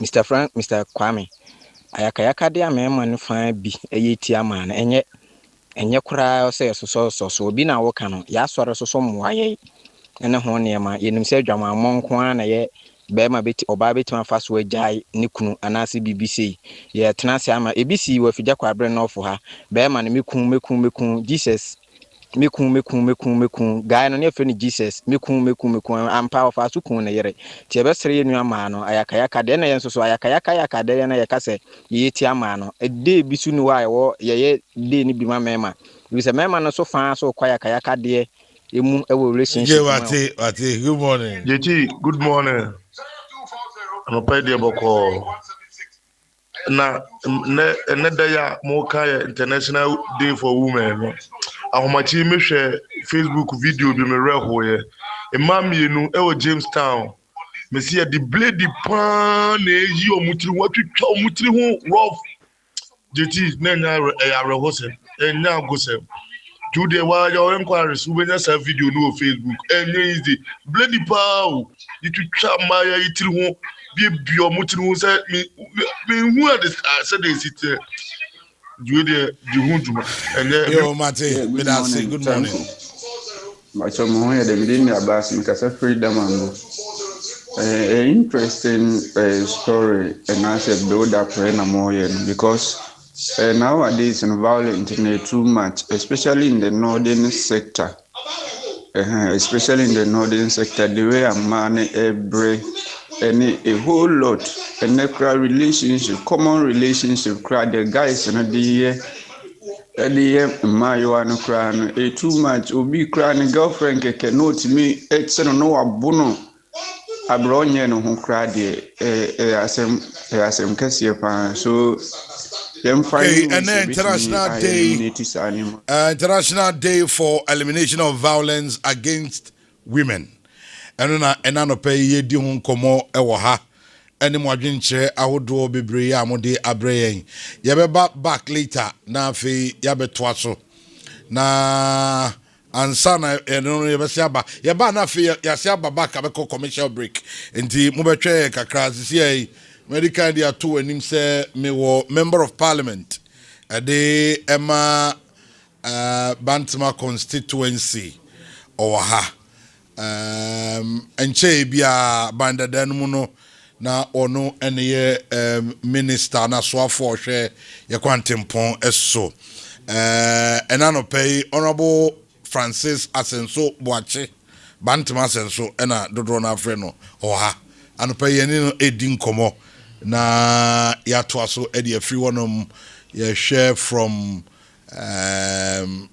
Mr. Kwame, Ayakayaka, dear man, fine be a yetia man, and yet cry say so be now working, Yaswara so some why, and a horn near my in said Jama Monkwan, a ye, Bema bit or Babit my fast way jai, Nikunu, and Nasi BBC. Ye, Tenasiama, ABC, where Jacquard Brenoff for her, Bema, Mikun, Jesus. Mekun guy no ne friend Jesus mekun am power fa so kun na yere ti be sere enu ama no ayakayaka de na yenso so ayakayaka de na yeka se ye ti ama no e de bi su ni wa wo ye de ni bi ma mema bi se mema no so fa so kwa ayakayaka de emu e wo relationship. Yeah, wate, good morning. JT, good morning. I'm a pay the boko. Na ya Moka International Day for Women. Ahomachi me share Facebook video bi me rehoye. E mami enu e wo Jamestown. Me see the blade pan na eyi omutiri watwitwa omutiri ho rough. JT na nya ya rehose. Enya gose. Jude wa your inquiries we nya sa video no Facebook. Enya easy. Blade pan yitwitwa maya yitiri ho bi omutiri ho say me who are the said they sit Jude Juhunduma and yo Mate, good morning. Much of my head and didn't abbas because of freedom and interesting story and I said build up more because nowadays in violent internet too much, especially in the northern sector. Especially in the northern sector, the way a man every and a whole lot and relationship, common relationship, the guys and the my one crown a too much obi crown girlfriend can note me it's no abono abronye no ho cry the asem kese pa so okay, and then International Day for Elimination of Violence Against women. Ɛna no pɛ ye di ho nkɔmɔ ɛwɔ ha. Ɛne mo adwenkyerɛ ahodoɔ bebree a mo de abrɛ yɛn. Yɛbɛba back later na afei yɛabɛtoa so. Na ansa na no yɛbɛsi aba. Yɛba na afei yɛasi aba back abɛkɔ commercial break. Nti mo bɛtwɛ kakra sisi ai medical dia to anim sɛ me wɔ member of parliament. Ade Emma Bantama constituency or ha. Enche bia banda danu no na ono ene minister na so afo hwe ye kwantempon eso. Enano pay honorable Francis Asenso Boache Bantama Asenso ena dodo na afre no or ha. Ano pay ni no edi nkomo na ya to aso e de free one you share from I've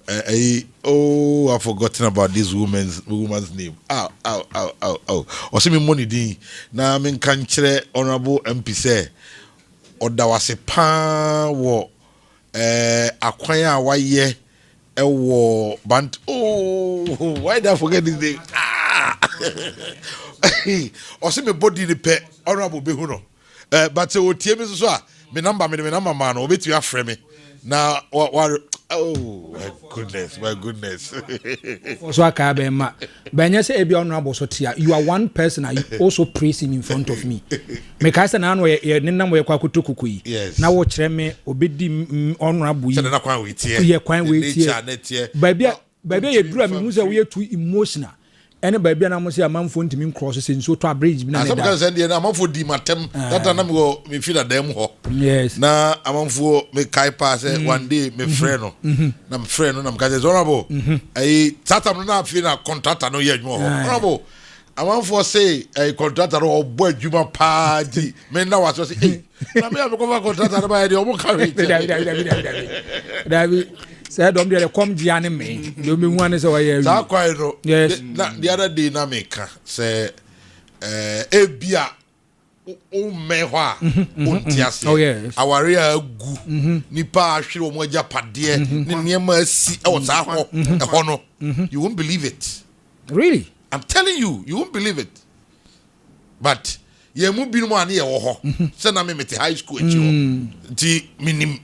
forgotten about this woman's name. Or see me money di na men kan kire honorable MP say or da was a pan wo akwan a waye e wo band why did I forget this name? Or see me body the pe honorable behuno but o tie me so a me number man obeti afre me na what oh my goodness so akabe ma benya say ebi honorable so tia you are one person and you also praise him in front of me me ka say na no ye nenam we kwa kotokuku yi na wo kire me obedi honorable yi na kwan we tie ye kwan we tie baby ye dura me hu say we too emotional ene baby na mo say amanfo ntimi cross say nso to bridge bi na na da say dey na amanfo di matem that na me feel that dem ho yes na amanfo me kai pass one day me friend no na me friend no na me ka say honorable ai tatam na feel na contractor no ye adwuma ho honorable amanfo say ai contractor no obo adwuma pa di me na was say eh na me am ko contractor na ba dey obo ka we David say dom dey come giane me do me hu ane say why sa kwai ro yes the other day na me ka say ebia o me ho a ontiase aware agu nipa ahwere o mo agya pade ne niam asi e wo sa ho e ho no you won't believe it really I'm telling you won't believe it but ye mu binu mo ane ye wo ho say na me mete high school echi ho nti minim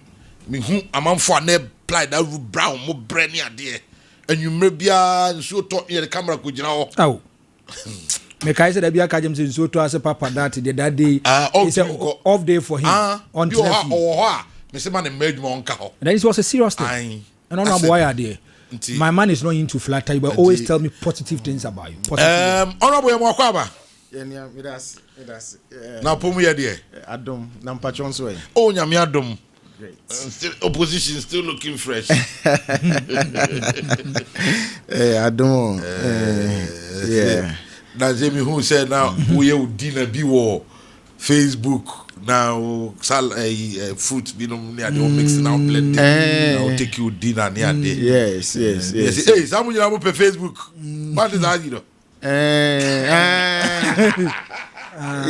me hu amanfo ane apply that brown mo brand ade enwumre bia nso to ye camera ko gina ho aw me kai say da bia ka jem say nso to as papa that day it's a off day for him on TV me say man made mo nka ho and this was a serious thing and on boy ade my man is not into flatter but always tell me positive things about you honorable mo akwa yeah me das na pomu ye de adom na mpachon so oh nyame adom still opposition still looking fresh. I don't. Yeah. Now Jamie who said now we would dinner be war Facebook now fruit be no near the mixing out blend. Now take you dinner near day. Yes. Hey, someone you have on Facebook. What is that you know?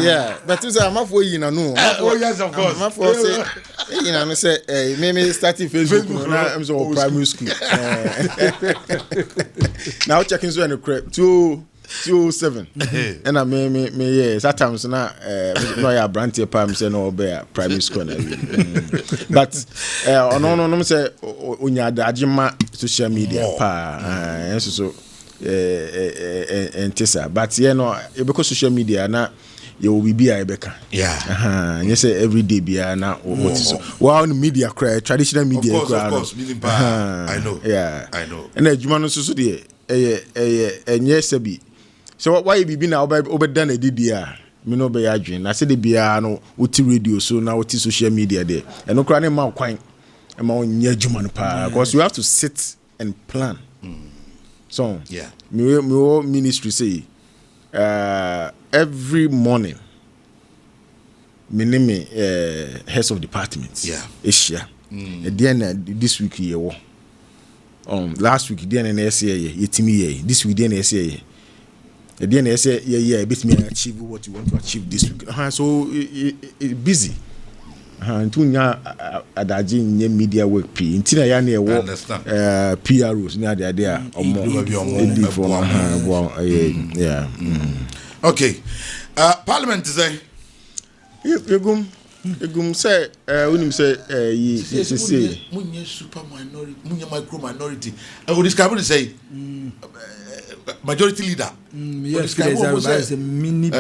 Yeah, but you say I'm for you know. Oh yes, of course. I'm for say you know say maybe starting Facebook now I'm so primary school. Now checking so in the crap 207 and I me yeah sometimes na no ya brand here pam say no be primary school na but no say onya adagema social media pa so entesa but you know e be social media na you will be a beka. Yeah. You say every day be na what is so. Wow, media cry, traditional media cry. Of course, I know. Yeah. I know. And the Jumano so dey yes be. So why you be now over done a DDR? Me no be adwin. I say the bia no uti radio so now uti social media there. And no cry na ma kwan. E ma onye Jumano pa because you have to sit and plan. So, yeah. Me ministry say every morning me name heads of departments Asia at the end this week here last week the end yetimi this week the end at the end say bit me achieve what you want to achieve this week so it busy ntunya adaji nye media work p ntina ya na ewo PROs ni ade a yeah. Okay. Parliament say Egum say unim say munye super minority, munye micro minority. I would describe it say majority leader. Yes, it's a mini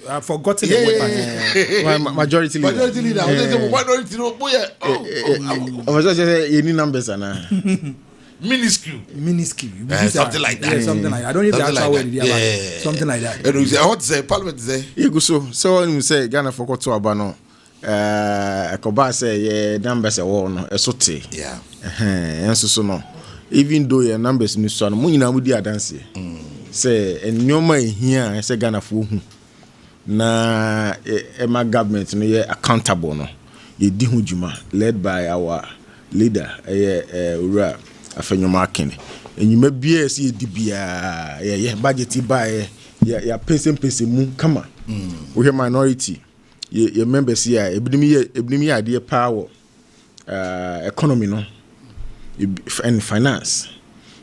I've forgotten the word. Majority leader. Majority leader. Minority no boy. Any numbers ana. Minuscule. Something like that. Yeah, something like that. I don't know if that's how it is. Something like that. I want to say Parliament say. You go so when you say Ghana forgot to abano. Koba say yeah numbers are one. Esote. Yeah. So no. Even though your numbers ni so no, mo nyina mo di adanse. Say enyoma ehia say Ghana for hu. Na ema government no ye accountable no. Ye di hu djuma led by our leader Ura afenyoma akene. Enyuma bia se di bia ye budget ba ya pese mu kama. We minority ye members here ebinimi ade power economy no and finance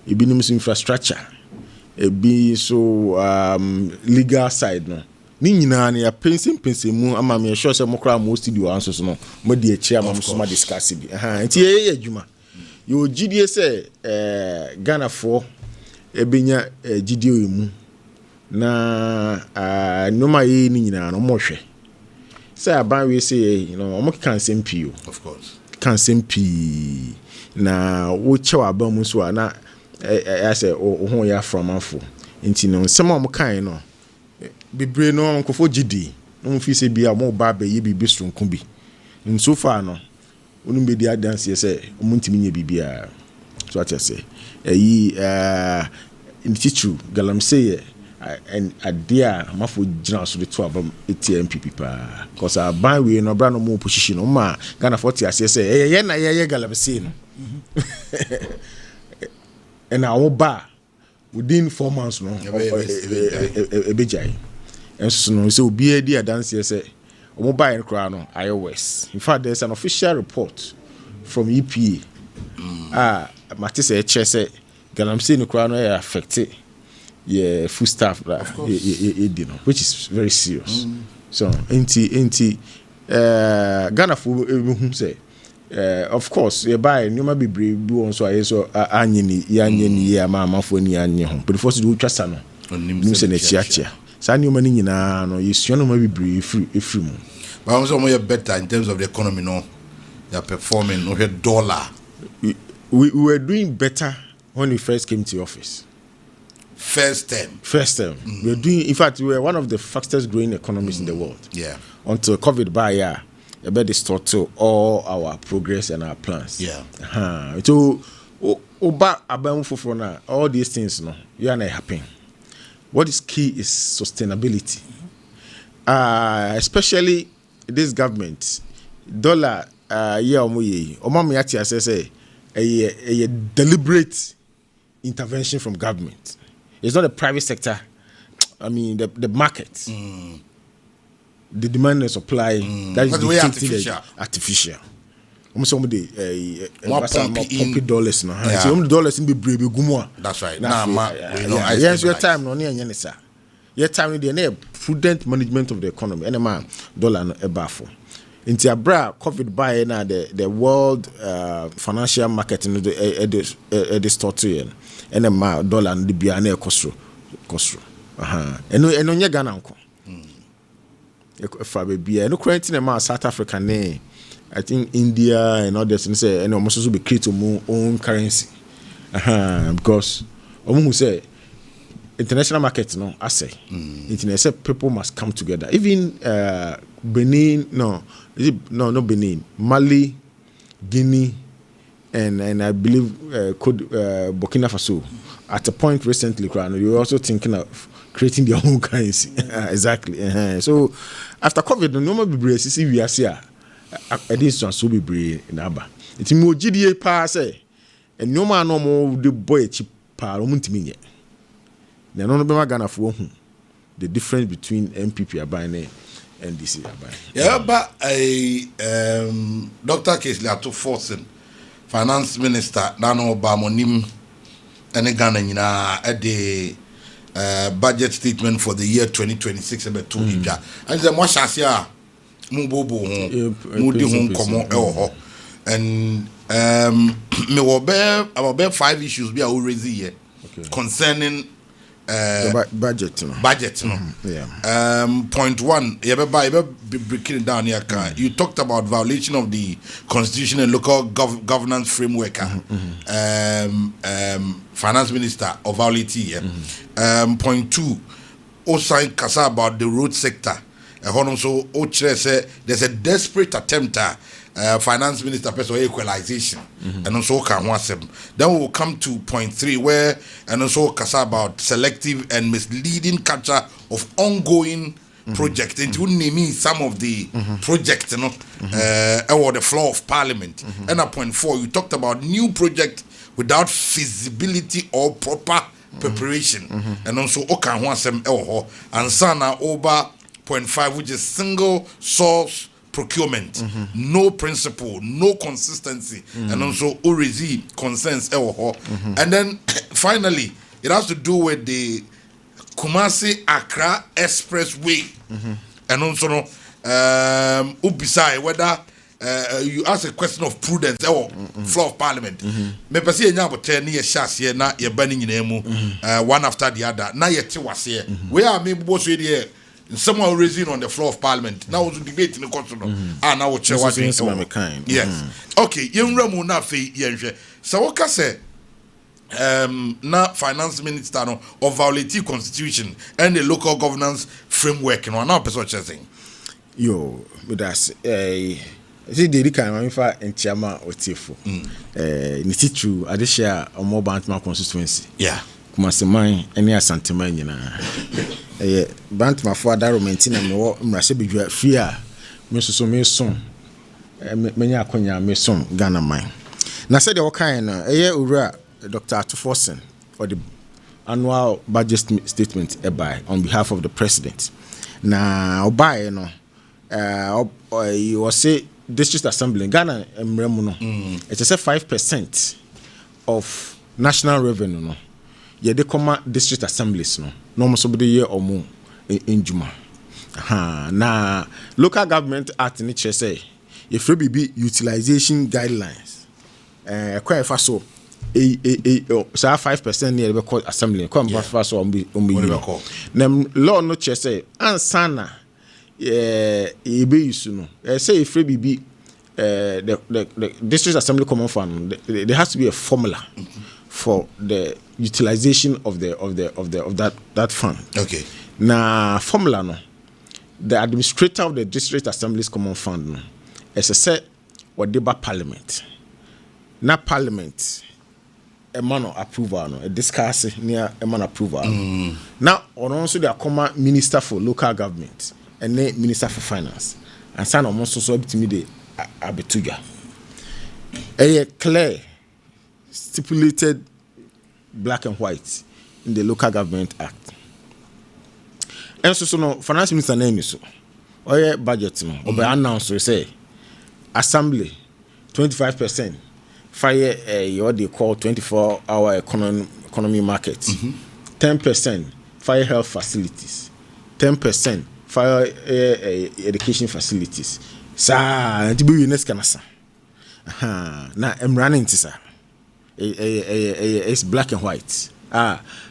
ebinimi infrastructure ebi so legal side no ni nyina na ya pese mu ama me sure say mokra mo studio anso so no mo de achi ama so ma discuss bi nti ye adwuma yo gidie say Ghana for ebenya gidie mu na no ma ye ni nyina no mo hwe say aban we say mo kan sempi of course kan sempi na wo chewa aban mu so na I say oh ya from afo nti no nsema mo kan no bebre no nkofo gidi no fi se bia mo ba ba ye bibi sonko bi so far no onum be dia dance say mo ntimi nye bibia so ati say in teacher galamsey and adia mafo gina so the two of them ATMPP pa cause ban we no bra no mo position no ma Ghana 40 ase say ye na ye galamsey no and our bar within 4 months no ebejai and so so be a dance say mobile crowd no iOS in fact there's an official report from EPA Matisse say galamsey no crowd no affected food staff which is very serious so enti Ghana for say of course you buy you might be brave do on so anyini ya mama for ni anye ho but first do twasa no nim se na chiachia sa ni mani nyina no yesu no ma be brave free mu but also more better in terms of the economy no they are performing no dollar we were doing better when we first came to office first term we were doing in fact we were one of the fastest growing economies in the world until COVID by about distort to all our progress and our plans. So, oba abamu foforo na all these things no, you are not happen. What is key is sustainability. Especially this government, dollar omo yati say a deliberate intervention from government. It's not a private sector. I mean the market. The demand and supply that is artificial. Almost pumping dollars no. So dollars in be brave gumo. That's right. Yes, your time no near sir. Your time the prudent management of the economy. Any man dollar no ebafo. Inti abra COVID buy na the world financial market in the store to any man dollar and the bia na kosro. Eno nye Ghana nko. For baby, no currently in South Africa, I think India and others say, and almost also be creating own currency. Because who say international market, no, I say, international people must come together. Even Benin, no Benin, Mali, Guinea, and I believe Burkina Faso. At a point recently, you were also thinking of creating their own currency. Exactly. So after COVID, no more be see we are here. This one so be brave in Aba. It's more GDA pass and no more the boy cheap par muntimi. They no be Ghana for the difference between MPP aban and NDC aban. Yeah, but Dr. Kesley Ato Forsen, Finance Minister Nano Bamonim and Ghana at the budget statement for the year 2026 about 2 and the Mwashasia Mubobo Mudi Hong Komo and me will bear about 5 issues be already here concerning the budget. Yeah. Point 1, be breaking it down here. You talked about violation of the constitution and local governance framework. Finance Minister of Violity. Point 2, also kasa about the road sector. So there's a desperate attempt Finance Minister person equalization and also can them. Then we will come to point 3 where and also kasa about selective and misleading capture of ongoing projects. And you name some of the projects, or the floor of Parliament. And at point 4, you talked about new project without feasibility or proper preparation. And also okan and sana over point 5, which is single source procurement, no principle, no consistency, and also orezi concerns. And then finally, it has to do with the Kumasi Accra Expressway, and also ubisai whether you ask a question of prudence or floor of Parliament. Me pesi enya bote ni ye shase na ye bani nyinemu one after the other. Na ye te wase. We are me bo so dey someone raising on the floor of Parliament. Now was debate in the country. Now we check what yes. Okay, yenramu na fe yenhwe. So what say na finance minister no of violative constitution and the local governance framework no na person chasing. Yo, but that's see the kind of info in Chiama Otifo. Ni true adesha omo Bantama constituency. Yeah. Kumaseman ene asantema nyina. Bantama for that romantic na me wo mrase bedwa free a me so me son menya akonya me son Ghana man. Na said the kind na owura Dr. Atuforsen for the annual budget statement on behalf of the president. Na obaye no you will say district assembly in Ghana emremu no it is 5% of national revenue no ye de come district assemblies no mo so be year or more in Juma na local government act ni che say if we be utilization guidelines quite fast so 5% near the court assembly come fast so on them law no che say ansana say if we be the district assembly common fund there has to be a formula for the utilization of that fund. Okay. Na formula no the administrator of the district assembly's common fund no as I said what deba parliament. Na parliament a man approval no a discuss near a man approval. Now on also the common minister for local government and then minister for finance and sign almost so to me the abetuga. A clear stipulated black and white in the Local Government Act. And so no finance minister name is so or budget no or by announce say assembly 25% fire what they call 24-hour economy market 10% fire health facilities 10% fire education facilities sa to be next kanasa na I'm running to sir it's black and white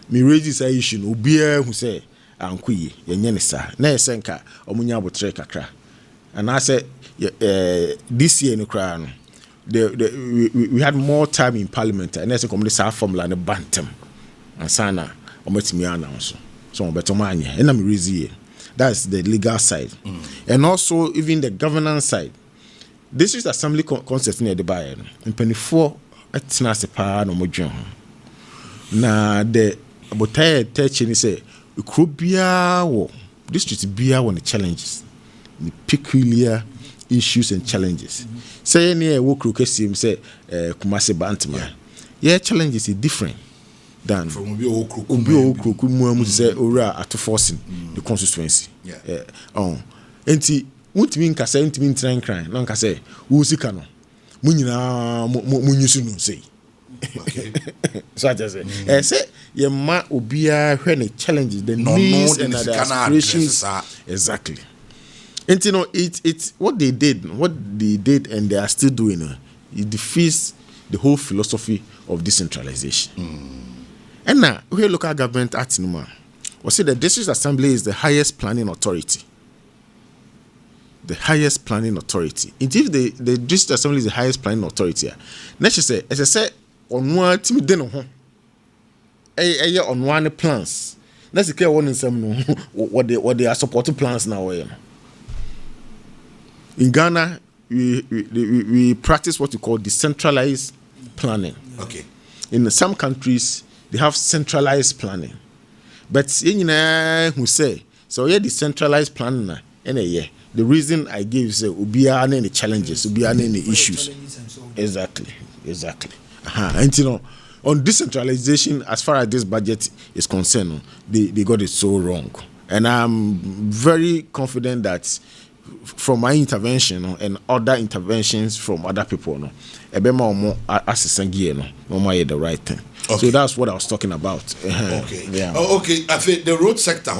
me raise this issue obia who say ankuyi yenye ne sa na esenka omunya abotre kakra and I said this year no kra no we had more time in parliament and there's a community sa formula and bantam and sana ometimi announce so better man and I'm raise that's the legal side and also even the governance side. This is assembly concept near the buyer in 24 atena se pa no modwen na the abotai teaching say krobia wo district bia wo the challenges the peculiar issues and challenges say near wo krokesim say Kumasi Bantama yeah challenges is different than from Obi Okroku Muamu say Ora at forcing the constituency. Enti wuntimi nkasa ntimi ntran kran na nkasa wo sika no munyina munyusu no sei. Okay. So I just say ye ma obia hwe ne challenges the needs and the aspirations exactly. And you know it's what they did and they are still doing it defeats the whole philosophy of decentralization. And now where local government at Numa we say the district assembly is the highest planning authority. The highest planning authority. If the district assembly is the highest planning authority, next say as I said on one team den ho on one plans. Let's say one in some what they are supporting plans now. In Ghana, we practice what we call decentralized planning. Okay. In some countries, they have centralized planning. But in who say so yeah decentralized planning the reason I gave is ubia any challenges, ubia any issues. Exactly. And you know, on decentralization, as far as this budget is concerned, they got it so wrong. And I'm very confident that from my intervention and other interventions from other people, the right thing. Okay. So that's what I was talking about. Okay. Yeah. Okay. I think the road sector,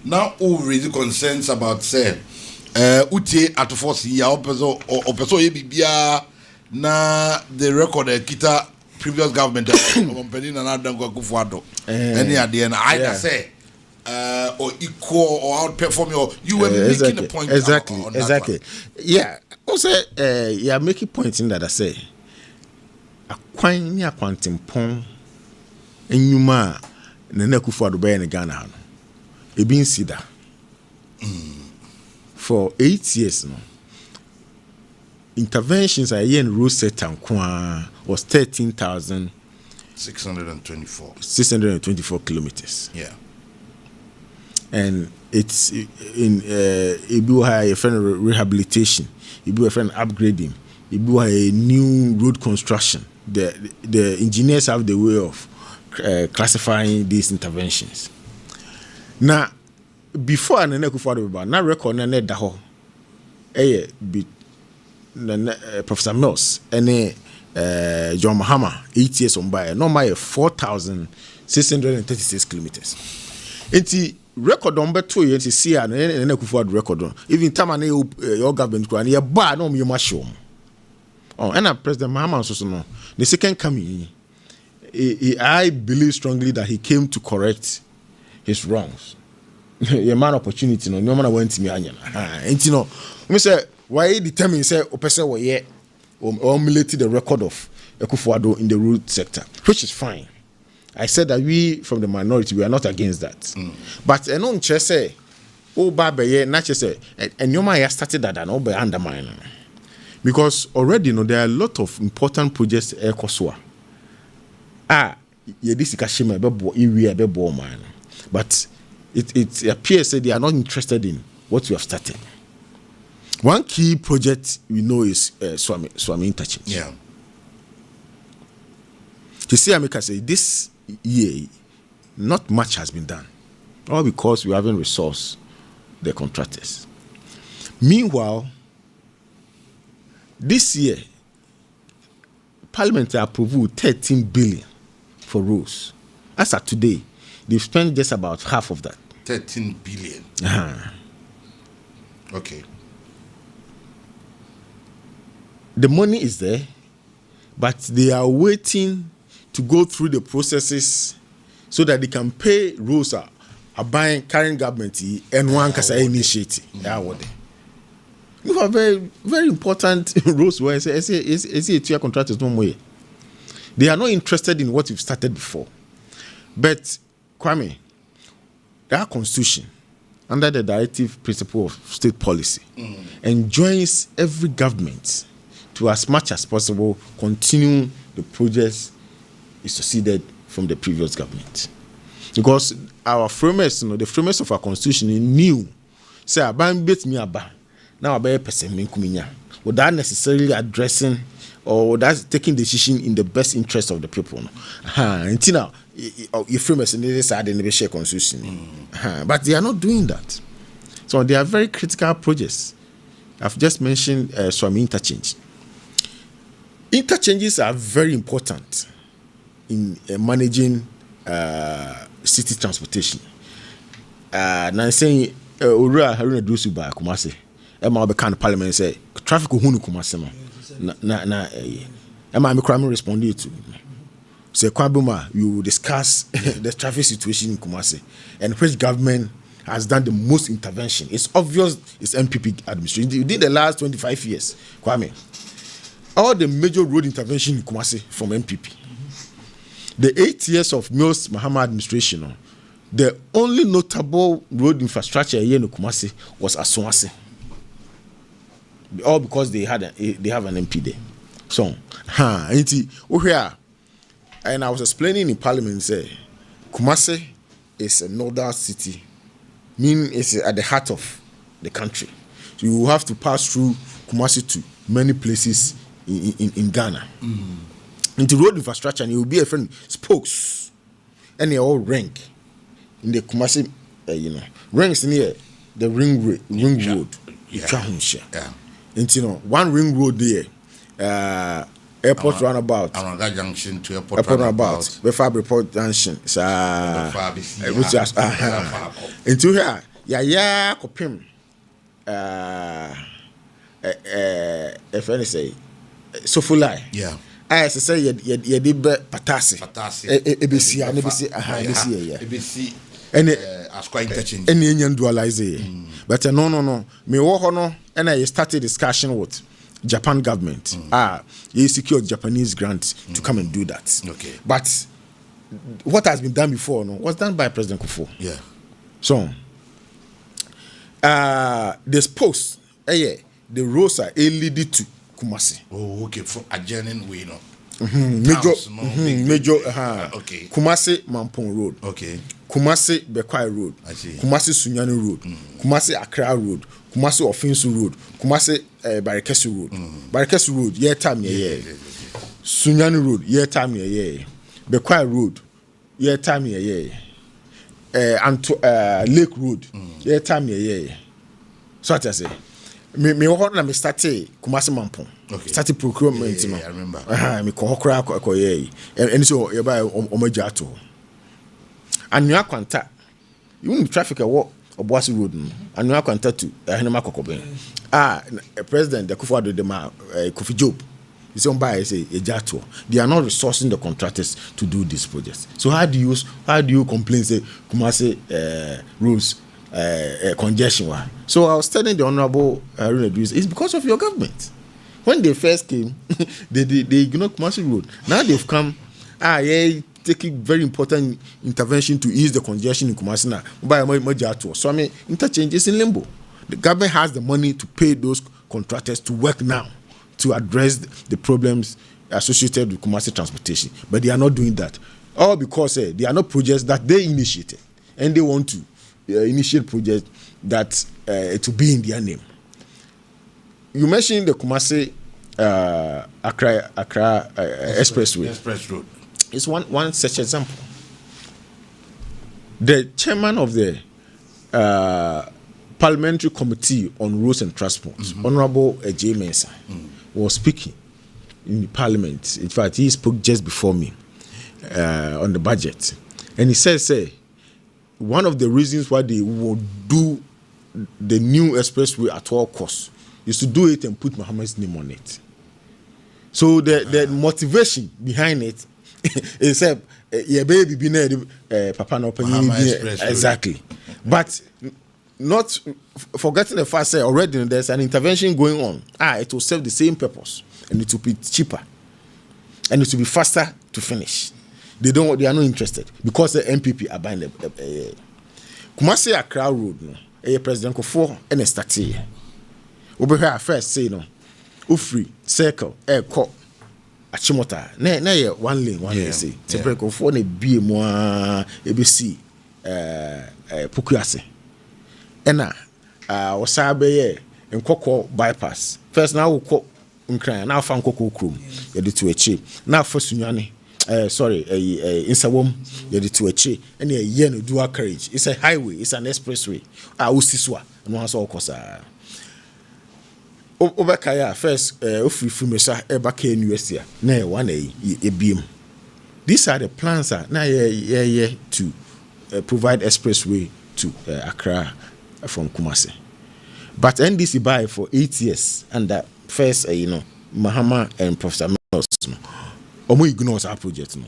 now who really concerns about say, uti at force ya opeso bibia na the record kita previous government company na dango kufuado. Any idea na either say or equal or outperform you were making a point exactly. On that one. Yeah. Also you are making points in that I say akwan ni akwantempon enyuma na na kufuado be in Ghana no ebi nsida for 8 years no interventions are here in road sector was 13,624 kilometers. Yeah. And it's in a friend rehabilitation, a friend upgrading, a new road construction. The engineers have the way of classifying these interventions. Now, before I na record na da ho Professor Mills and John Mahama 8 years on by no my 4,636 kilometers. Enti record on beto you see and Kufuor record even time your government and your bar no you must show. Oh, and President Mahama also no the second coming I believe strongly that he came to correct his wrongs. Your man opportunity no man went to me anya. Enti no me say why determine say opese wo ye or emulate the record of Kufuor in the road sector, which is fine. I said that we from the minority we are not against that. But I don't just say ba ye not just say and you might started that and be undermine. Because already there are a lot of important projects Ekoswa. Ye this kashima be bo man. But it appears that they are not interested in what we have started. One key project we know is Swami Interchange. Yeah. You see, America say this year, not much has been done. All because we haven't resourced the contractors. Meanwhile, this year, Parliament approved 13 billion for roads. As of today, they've spent just about half of that. 13 billion. Okay. The money is there, but they are waiting to go through the processes so that they can pay roads are buying current government and one kasa initiative. You have very, very important roads where it's contractors no more. They are not interested in what you've started before. But Kwame, our constitution, under the directive principle of state policy, enjoins every government to as much as possible continue the projects is succeeded from the previous government. Because our framers, the framers of our constitution knew, say, "Aban bet me aba, now abaye person kuminya," without necessarily addressing or that's taking decision in the best interest of the people. Until now, you frame as an side and share constitution. But they are not doing that. So they are very critical projects. I've just mentioned Swami interchange. Interchanges are very important in managing city transportation. Now I'm saying, Ura Haruna Dusu by Kumasi. Emma became parliament say traffic hunu Kumasi na Emma me crime responded to. Say Kwabuma, you discuss the traffic situation in Kumasi and which government has done the most intervention. It's obvious it's MPP administration. Within the last 25 years, Kwame, all the major road intervention in Kumasi from MPP. The 8 years of Mills Mahama administration, the only notable road infrastructure here in Kumasi was Aswasi. All because they have an MP there. So, and I was explaining in Parliament, say Kumasi is a northern city, meaning it's at the heart of the country. So you will have to pass through Kumasi to many places in Ghana. Into road infrastructure, and it will be a friend spokes, and they all rank in the Kumasi, ranks near the ring road. Yeah. Into one ring road there, airport runabout. Aranga Junction to airport runabout. Before airport junction. Into here, yeah, kopim. If any say, so full lie. Yeah. I say you did patasi. ABC, ABC. And as quite interchange. Any Indian dualize. But no. Me wohono, and I started discussion with Japan government. You secured Japanese grants to come and do that. Okay. But what has been done before was done by President Kufuor. Yeah. So the spokes, the roads are leading to Kumasi. Oh, okay. For adjourning way, Major. Okay. Kumasi Mampong Road. Okay. Kumasi Bekwai Road. I see. Kumasi Sunyani Road. Kumasi Accra Road. Kumasi Ofinsu Road. Kumasi Barikesu Road. Barikesu Road, time Sunyani Road, time Bekwai Road, time and Lake Road, time So what I say? Me what na me started Kumasi Mampong. Okay. Started procurement. I remember. Me kohokra and so you buy omajato. And you are contact. You won't traffic a walk. Obuasi Road, and you are contact to Henema Kokoben. President the Kufuor de Ma Kofi Job. It's on by say a jato. They are not resourcing the contractors to do these projects. So how do you complain say Kumasi roads congestion? So I was telling the Honorable it's because of your government. When they first came, they ignored Kumasi Road. Now they've come. Taking very important intervention to ease the congestion in Kumasi now by Majato. So I mean, interchange is in limbo. The government has the money to pay those contractors to work now to address the problems associated with Kumasi transportation, but they are not doing that. All because they are not projects that they initiated, and they want to initiate projects that to be in their name. You mentioned the Kumasi Accra Expressway. Express Road. It's one such example. The chairman of the Parliamentary Committee on Roads and Transport, Honorable J. Mensah, was speaking in the Parliament. In fact, he spoke just before me on the budget. And he says, one of the reasons why they will do the new expressway at all costs is to do it and put Muhammad's name on it. So the motivation behind it is baby Papa no exactly. But not forgetting the fact that already there's an intervention going on. It will serve the same purpose and it will be cheaper and it will be faster to finish. They are not interested because the MPP are buying the Kumasi Accra Road. President Kufuor and a started. Over here first say Ufri circle co Achimota. Na one lane say. President Kufuor ne be mo ABC Pukuase. Ena wasabe ye nkoko bypass. First now we nkran na afa nkoko krom ye de to achi na afa sunyane insawom ye de to achi and ye no dual carriage. It's a highway, it's an expressway. Usiswa no ha so okosa obekaya first ofri fumesa ebaka university na one ebiem. These are the plans na ye to provide expressway to Accra from Kumasi. But NDC buy for 8 years under first Mahama and Professor Mills omo ignores our project no,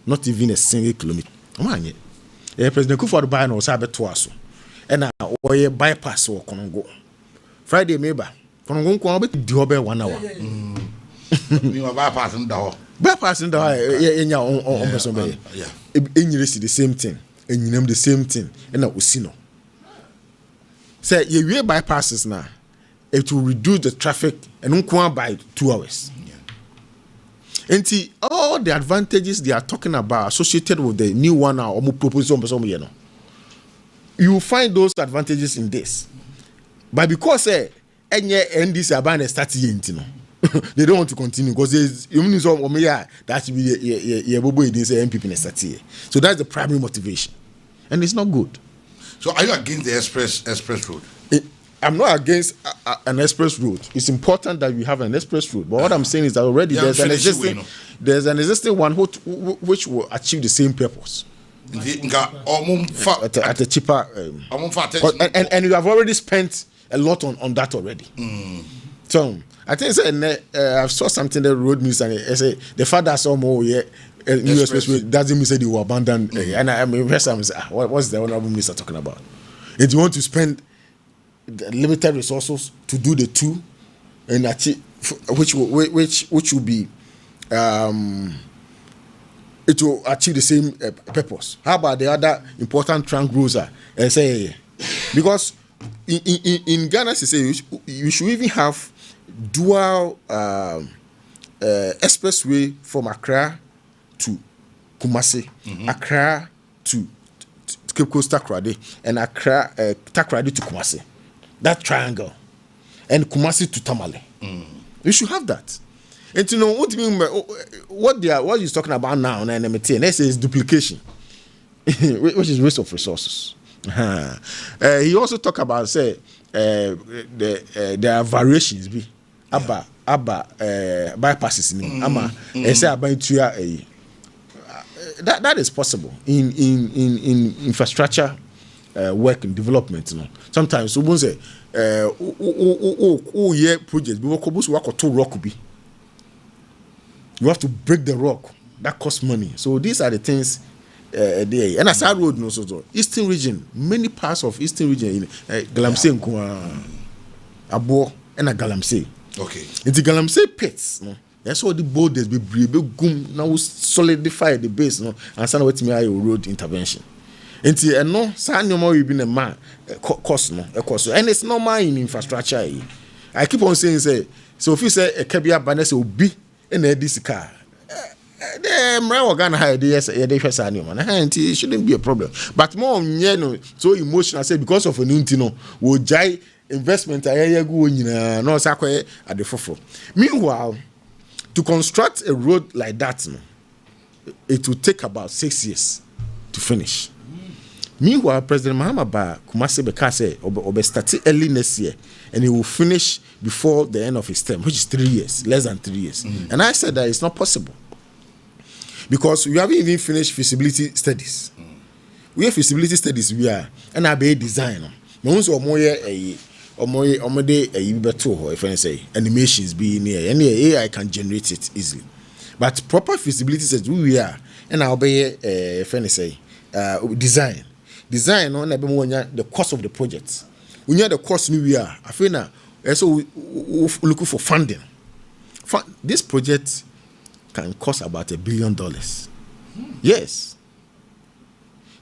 not even a single kilometer. Omanye President Kufuor buy no sabe to aso and oye bypass wo Kongo Friday meba Kongo nko be di obe 1 hour me bypass ndo enya on person be enyire si the same thing enyinem the same thing and na osino say you bypasses now, it will reduce the traffic and by 2 hours. And see all the advantages they are talking about associated with the new one or proposal, you will find those advantages in this. But because this abandoned starting, they don't want to continue because there's that should be MPP. So that's the primary motivation, and it's not good. So are you against the express road? I'm not against an express route. It's important that we have an express route. But what I'm saying is that already there's an existing one which will achieve the same purpose at a cheaper. And you have already spent a lot on that already. So I think I saw something that road news and I say the fact that some more new expressway doesn't mean that you will abandon. And I mean, first I'm saying, what's the honorable minister talking about? If you want to spend the limited resources to do the two and achieve, which will be it will achieve the same purpose. How about the other important trunk roads say because in Ghana they say you should even have dual expressway from Accra to Kumasi, Accra to Cape Coast Takoradi, and Accra Takoradi to Kumasi. That triangle, and Kumasi to Tamale. You should have that. And to know what you mean, what he's talking about now, and MT, and this is duplication, which is waste of resources. He also talk about there are variations be about bypasses in ama say about that is possible in infrastructure work and development. Sometimes we say projects you have to break the rock. That costs money. So these are the things there. And as I road Eastern region, many parts of Eastern region Galamsey Abo and Galamsey. Okay. It's the Galamsey pits. That's all the borders be now solidify the base and send what me road intervention. And no sign no more you been a man cost and it's normal in infrastructure. I keep on saying so if you say a Kabia Banes will be in this car. It shouldn't be a problem. But more so emotional say because of an intino will jai investment at the forefront. Meanwhile, to construct a road like that, it will take about 6 years to finish. Meanwhile, President Mahama Ba Kumasi Bekase will start early next year and he will finish before the end of his term, which is 3 years, less than 3 years. And I said that it's not possible because we haven't even finished feasibility studies. We have feasibility studies, we are and I be design. If I say animations be near any AI can generate it easily. But proper feasibility studies we are and I'll be if I say design on the cost of the project. We know the cost we are. I feel now so looking for funding. This project can cost about $1 billion. Yes.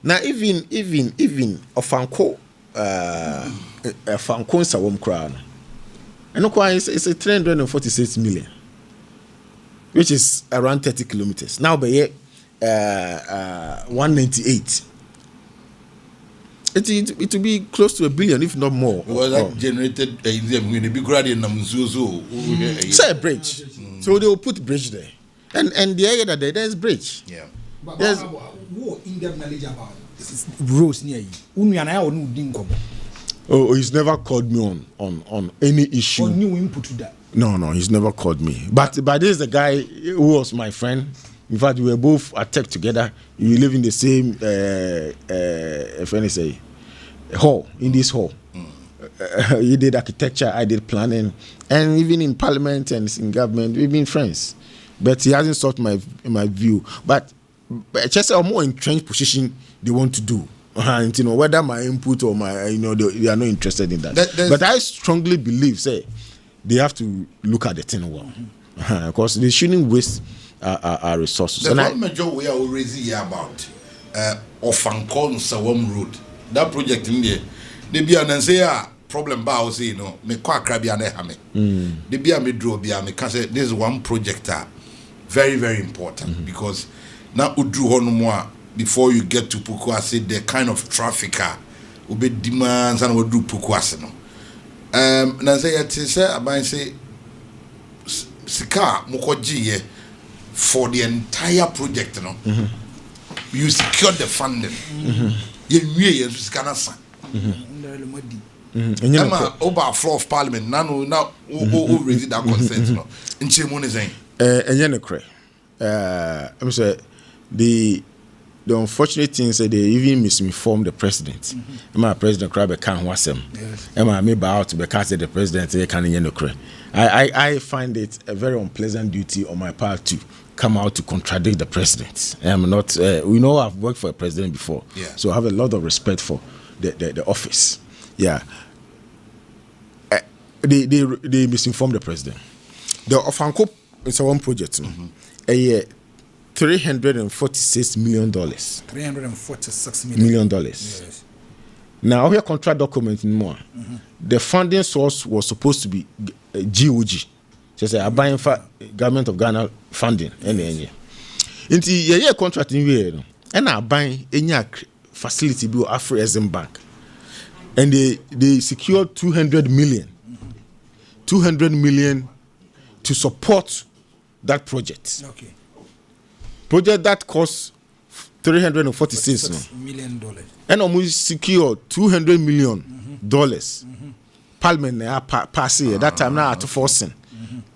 Now even Ofanko Fanko Sawom Crown. And it's a 346 million, which is around 30 kilometers. Now by 198. It will be close to $1 billion, if not more. Well, that generated when a big grad in Namzuzo. Say a bridge. So they will put bridge there. And the area that there's bridge. Yeah. But what in-depth knowledge about roads near you? Oh, he's never called me on any issue. On new input to that. No, he's never called me. But this is the guy who was my friend. In fact, we were both at tech together. We live in the same, hall, in this hall. He did architecture, I did planning. And even in parliament and in government, we've been friends. But he hasn't sought my view. But just a more entrenched position they want to do. And whether my input or my, they are not interested in that. But I strongly believe, they have to look at the thing well. Because they shouldn't waste our resources. The one major we are already here about Ofankon Sawam Road. That project in there, they be an problem ba say me kwa krabia na hame. They be a me draw be me can say this is one project very very important because now udru ho no mo before you get to Pukwase the kind of traffic obe demands and we do Pukwase no. Na say it say aban say sika mokoji for the entire project you secured the funding you nwie sika na san over floor of parliament now raise that consent no nchemu ne zen enye ne kre I'm say the unfortunate thing is that they even misinformed the president. My president Krabe can't wasem. Emma me bow out because the president can enye ne kre. I find it a very unpleasant duty on my part to come out to contradict the president. I'm not. We know I've worked for a president before, so I have a lot of respect for the office. Yeah, they misinformed the president. The Ofanko is one project. A year, $346 million. $346 million. Yes. Now, our contract document in more. The funding source was supposed to be GOG. Just a buying for government of Ghana funding. Into the contract in here, and I buying any facility bill afisem bank, and they secured 200 million. 200 million to support that project. Okay. Project that costs $346 million. And almost secured $200 million. Parliament pass here that time now at forcing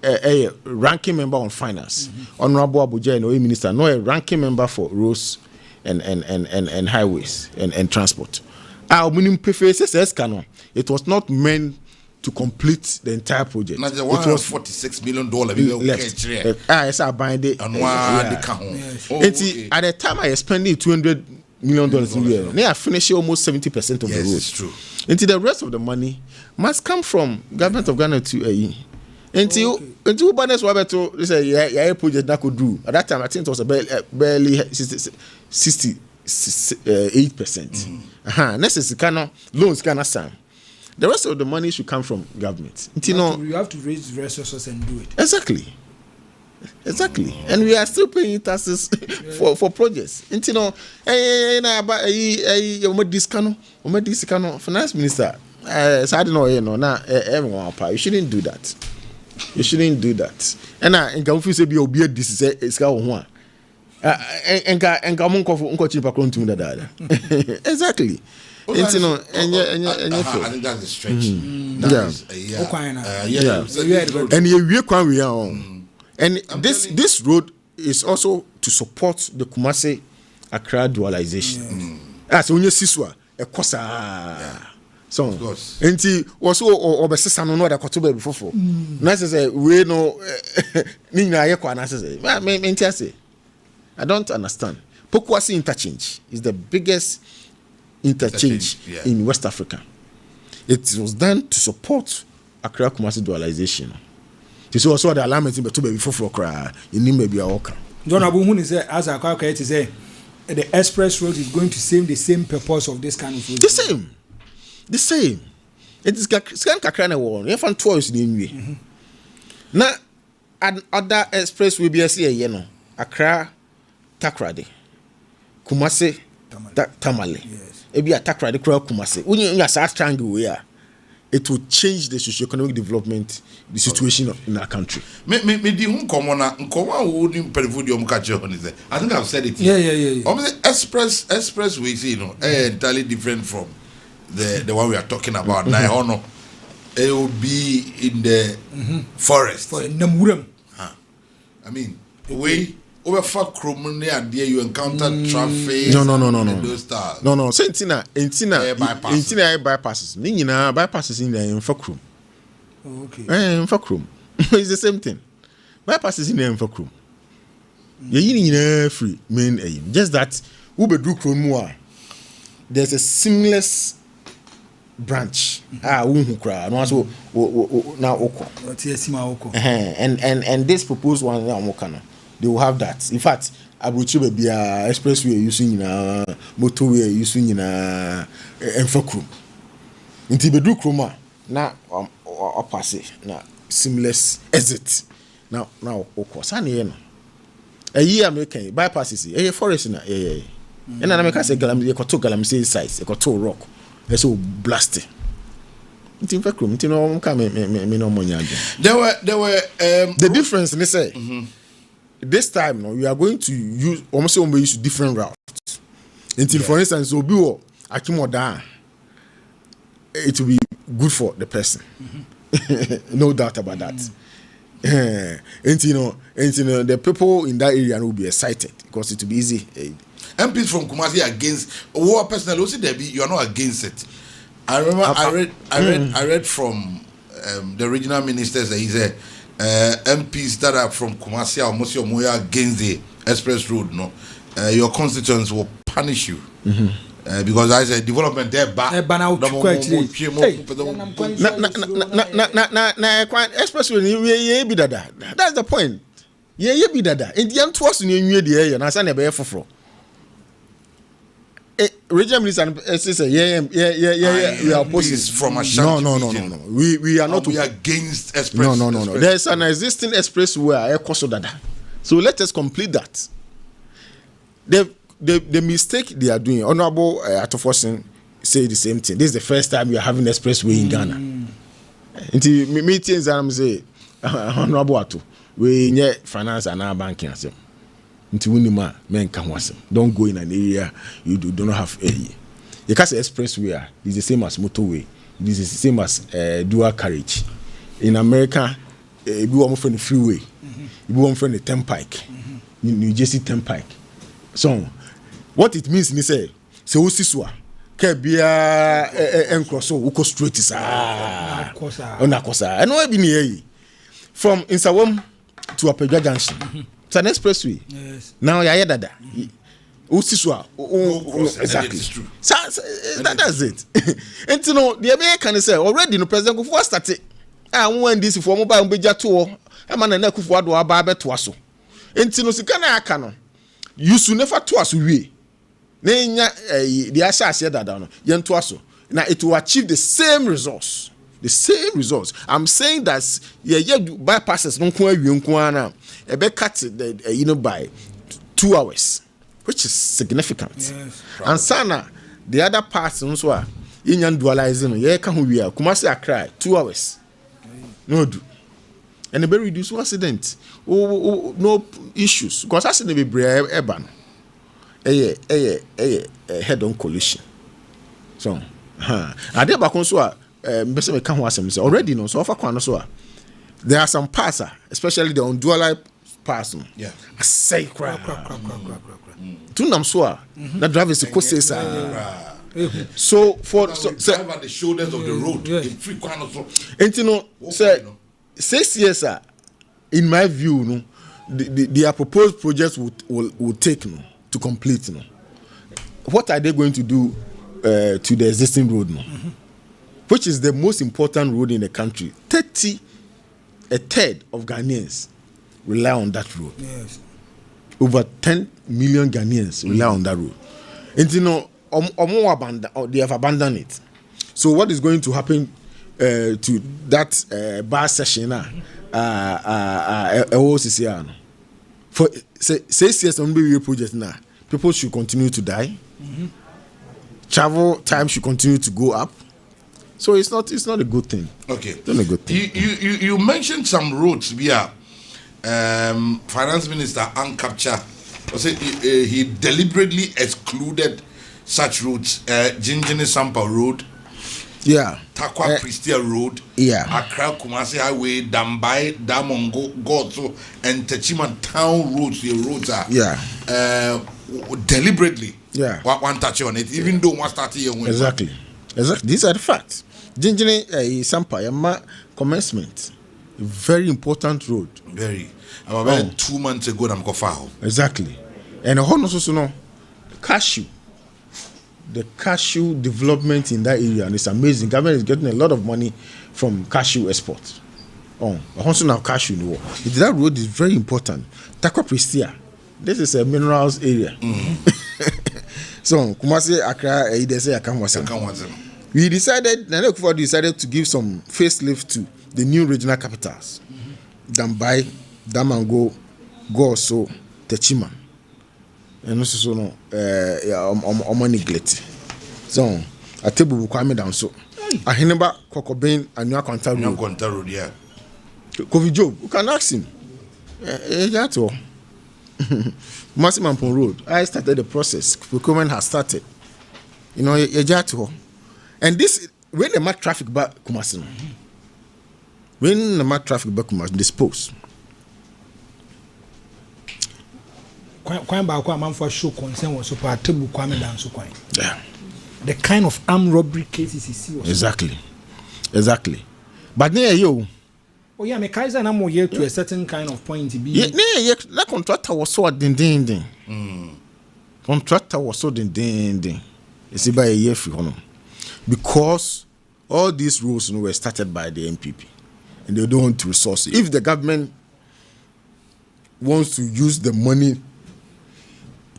a ranking member on finance, Honorable Abuja, no minister, no a ranking member for roads and highways and transport. Our minimum prefaces it was not meant to complete the entire project. Now, it was $46 million left. Yes, I bind it. At the time I spending $200 million in a year, I finish almost 70% of the roads. It's true. Until the rest of the money must come from government of Ghana to AE. Until Banes Wabeto, they say, yeah, project that could do. At that time, I think it was barely 68%. Next is loans Ghana Sam. The rest of the money should come from government. You have to raise resources and do it. Exactly. And we are still paying taxes for projects. Finance minister, I don't know, everyone, you shouldn't do that. And I can say, be obedient, this is one. Exactly. I think that's a stretch. And we are on. And this road is also to support the Kumasi Accra dualization. So when you see a cosa. So, and he was also obsessed on what I could before. Necessary, we know. I don't understand. Pokwasi interchange is the biggest interchange in West Africa. It was done to support Accra Kumasi dualization. This was also the alignment in Beto before for Accra. In maybe a walker. John Abuhun is as I calculate to say the express road is going to serve the same purpose of this kind of road. The same. It is scan Kakrana wall. You find twice in way. Now, other express will be a Accra Takrade, Kumasi Tamale. Ebi atakra de kura Kumasi. When you are such triangle where it will change the socio-economic development, the situation in our country. Me di nkomo wo ni periodium ka che on is I think I've said it. Yeah. Express way, you know, entirely different from the one we are talking about now. It will be in the forest. For Namuram. I mean, over far kromune and there you encounter traffic. No. Those stars. No. So intina bypasses. Nina bypasses in the Fakrum. Okay. Fakrum. It's the same thing. Bypasses in the Fakrum. You're free main aim. Just that Ube do Kromua. There's a seamless branch. Uhukra. No so now Oko. And this proposed one Mokana. They will have that. In fact, Abuchi be a expressway using motorway using Enfakrum. Inti bedu kroma na opase na seamless exit. Now Oko. Sani no. A year American bypasses. Forest na. And I make say galamsey size. Ekoto rock. So blasting. Inti Enfakrum. Inti no come me no money again. There were the difference. They say. This time, we are going to use almost different routes. Until, for instance, Obiwo Akimoda, it will be good for the person. No doubt about that. And the people in that area will be excited because it will be easy. MPs from Kumasi against war personally. Also, you are not against it. I remember I read from the regional ministers that he said. MPs that are from Kumasi or Mosi Moya against the express road, your constituents will punish you because I said development there express road be dada. That's the point. Be dada. In the end, twice in the area, and I said never for. Regional minister say we are opposing from Ashanti. No. We are not. We are against express. No. There's an existing expressway. So let us complete that. The mistake they are doing. Honorable Atofosin say the same thing. This is the first time we are having expressway in Ghana. Until meetings and say Honorable Ato, we need finance and our banking. Until we men can was don't go in an area you do not have area. You can say expressway is the same as motorway. It is the same as dual carriage. In America, we want from the freeway. We want from the turnpike. New Jersey turnpike. So what it means is say usiswa kebia encross uko straight is onakosa. And why be near from Insawam to Apega Junction. It's an expressway. Yes. Now you hear that. Usiswa. Exactly. It's true. That's it. And you know, the American say already no president go started. When this for mobile beja to man na kufu ado aba beto aso. And you know sika na aka no. You should never to aso we. Na nya the asase that no. Yen to aso. Now it will achieve the same results. The same results. I'm saying that bypasses no kwa wi nko na e be cut the by 2 hours, which is significant. Yes, and sana the other parts nso a yenyan dualizing ye ka ho wi a Kumasi Accra 2 hours. No do. And e be reduce accident. No issues because accident be bre eba no. Head on collision. So ade ba kon so a already no so far so there are some parts especially the undual parts yeah say crap tunam so that drivers ko say so for so drive at the shoulders of the road in free corner so and you know say 6 years in my view no their proposed projects will take no to complete no what are they going to do to the existing road no which is the most important road in the country. A third of Ghanaians rely on that road. Yes. Over 10 million Ghanaians rely on that road. And you know, they have abandoned it. So what is going to happen to that bar session for 6 years on the project now? People should continue to die. Travel time should continue to go up. So it's not a good thing. Okay. It's not a good thing. You mentioned some roads via Finance Minister Ankapcha. He deliberately excluded such roads. Jinjini Sampa Road. Yeah. Takwa Pristia Road. Yeah. Accra Kumasi Highway, Dambai, Damongo, Gozo, and Techiman Town roads. The roads are deliberately. Yeah. One touch on it, even though one started here. Exactly. These are the facts. Jinjini Sampa Yama commencement. A very important road. Very. About 2 months ago, I'm going. Exactly. And also know the cashew development in that area, and it's amazing. Government is getting a lot of money from cashew exports. Also now cashew in the world. That road is very important. Takwa Pristia. This is a minerals area. So Kumasi Accra Idese Akamwasem. We decided to give some facelift to the new regional capitals. Dambai, Damango, Goso, Techiman. And also no neglect. So a table will come down so. I remember Kokobin and New Conta Road, yeah. Kofi Job, you can ask him. That's all. Massimampon Road. I started the process. Procurement has started. You know, and this when the mark traffic back Kumasi. When the mark traffic back Kumasi dispose. For show concern was super table Kwame down so quite. Yeah. The kind of armed robbery cases he sees. Exactly. But near you. Oh yeah, me Kaiser na more to a certain kind of point to be. Yeah, that contractor was so ding. Contractor was so ding. You see by a year for because all these rules were started by the MPP and they don't want to resource it. If the government wants to use the money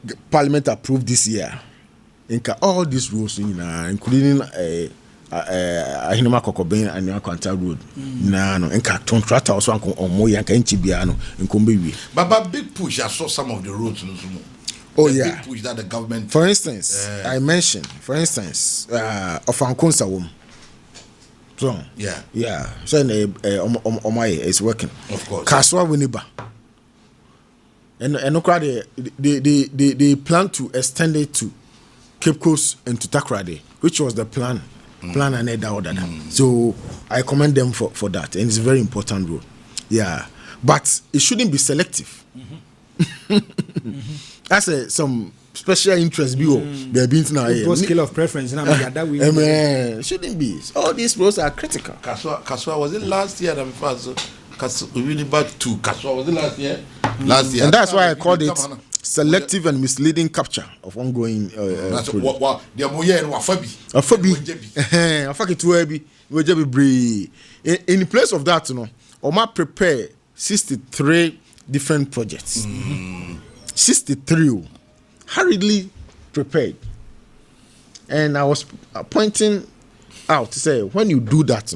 the Parliament approved this year, all these rules, including Ahinema Kokobin and New Quanta Road, contractor also on Moya and Chibiano in Kumbi. But big push, I saw some of the roads. Big push that the government. For instance, I mentioned, of Ankonsa. So, yeah. So, Omaye is working. Of course. Kaswa Winiba. And they plan to extend it to Cape Coast and to Takoradi, which was the plan. Plan and order. So I commend them for that, and it's a very important role. Yeah, but it shouldn't be selective. That's some special interest view. They're being now scale of preference. Shouldn't be. All these roles are critical. Kaswa was it last year that we passed? Really bad too. Kaswa was it last year? And that's why I called it selective and misleading capture of ongoing that's what in place of that, Oma prepare 63 different projects. 63 hurriedly prepared. And I was pointing out to say, when you do that,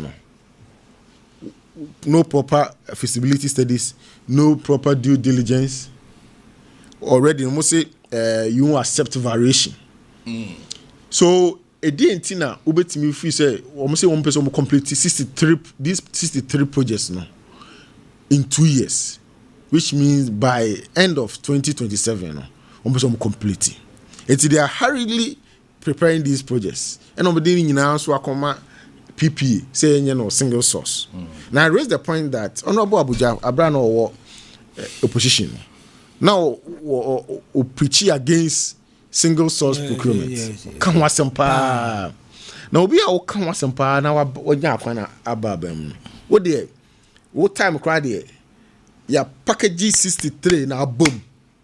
no proper feasibility studies, no proper due diligence, already almost say you won't accept variation. So a day in Tina, Ubetimi if you say almost say one person will complete 63 projects now in 2 years, which means by end of 2027, one person will complete it. They are hurriedly preparing these projects, and on the day now so akoma PPA saying single source. Now I raise the point that Honorable Abuja Abrano or opposition. Now, we preach against single source procurement. Come was some pa. Now we are come was some pa. Now we are going ababem. What time cry there? Ya package 63 now boom.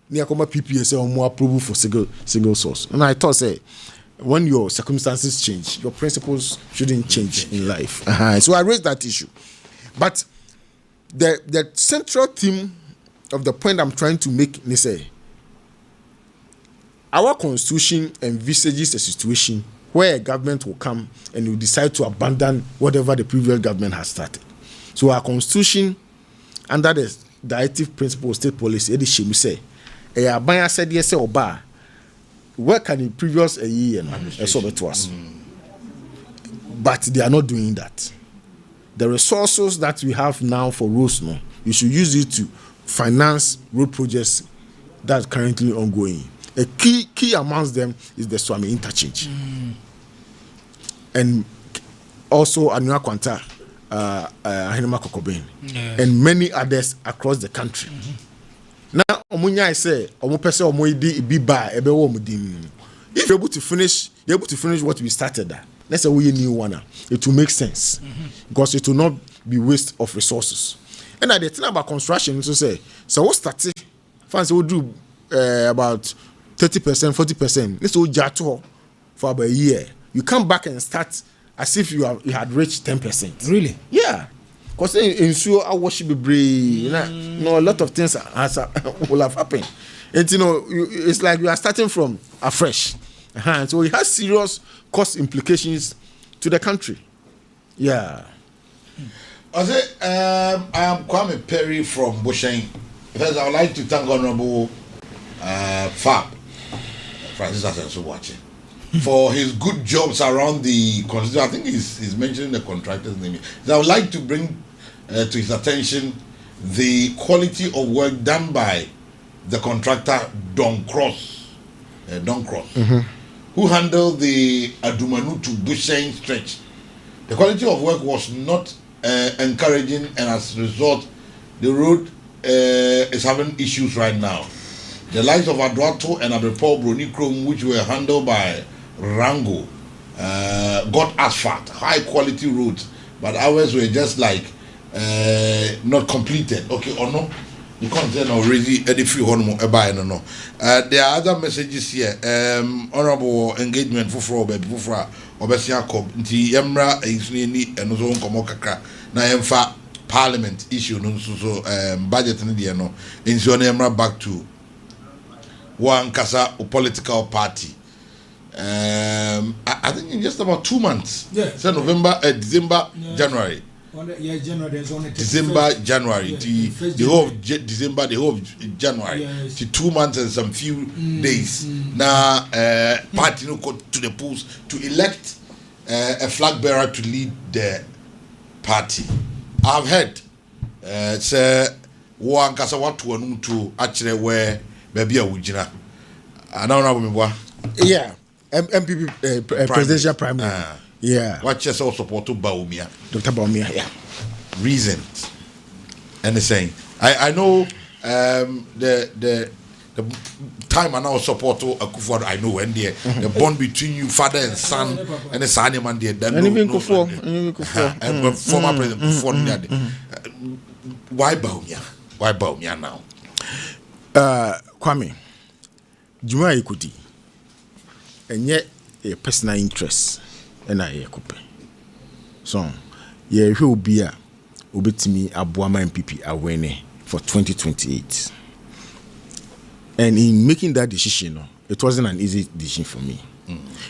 Near come PPA say more approval for single source. And I thought say when your circumstances change, your principles shouldn't change in life. So I raised that issue, but the central theme of the point I'm trying to make is say our constitution envisages a situation where a government will come and will decide to abandon whatever the previous government has started. So our constitution, under the directive principle of state policy, Edi Shemu say, "A abaya said yes or bar where can the previous a year so to us? But they are not doing that. The resources that we have now for roads, you should use it to finance road projects that are currently ongoing. A key amongst them is the Swami interchange, and also Anua Kwanta, Ahenema Kokobin, and many others across the country. Now, Omunya say, Omupese Omoidi Biba Ebe Omudim. If you're able to finish, what we started. Let's say we new one. It will make sense because it will not be waste of resources. And at the thing about construction, so what started? Fans will do about 30%, 40%. Let's say Jato for about a year. You come back and start as if you had reached 10%. Really? Yeah. Because in sure I worship be brave. A lot of things will have happened. And it's like you are starting from afresh. So it has serious cost implications to the country. Yeah. I say, I am Kwame Perry from Busheng. First, I would like to thank Honorable Fab Francis Asenso watching for his good jobs around the constitution. I think he's mentioning the contractor's name. So I would like to bring to his attention the quality of work done by the contractor Don Cross, who handled the Adumanu to Busheng stretch. The quality of work was not encouraging, and as a result, the road is having issues right now. The likes of Aduato and Abepo Broni Chrome, which were handled by Rango, got asphalt, high quality roads, but ours were just like not completed. Okay, or no? You can't say already any free hormone no. There are other messages here. Honorable engagement for baby for Obesia Cob, Nti Yemra is ni and so on kakra. Na Yemfa Parliament issue no so budget in the no. In Yemra back to one Kasa political party. I think in just about 2 months. Yeah. So November, December, yeah. January. December, January, the whole of December, the whole of January, yes. 2 months and some few days. Now, party no go to the polls to elect a flag bearer to lead the party. I've heard, say, one kasa watu wanumtu actually where baby a wujina. I don't know yeah, MPP presidential primary. Yeah. What you so support to Baumia? Dr. Baumia, yeah. Reasons. And the saying. I know the time I now support to Akufo, I know when the bond between you, father and son, and the son man there. And even Kufo. And former president Kufo. Why Baumia? Why Baumia now? Kwame, Juma Ikuti. And yet a personal interest. And I coupe. So, yeah, who be a obetimi Abuama MPP awene for 2028. And in making that decision, it wasn't an easy decision for me.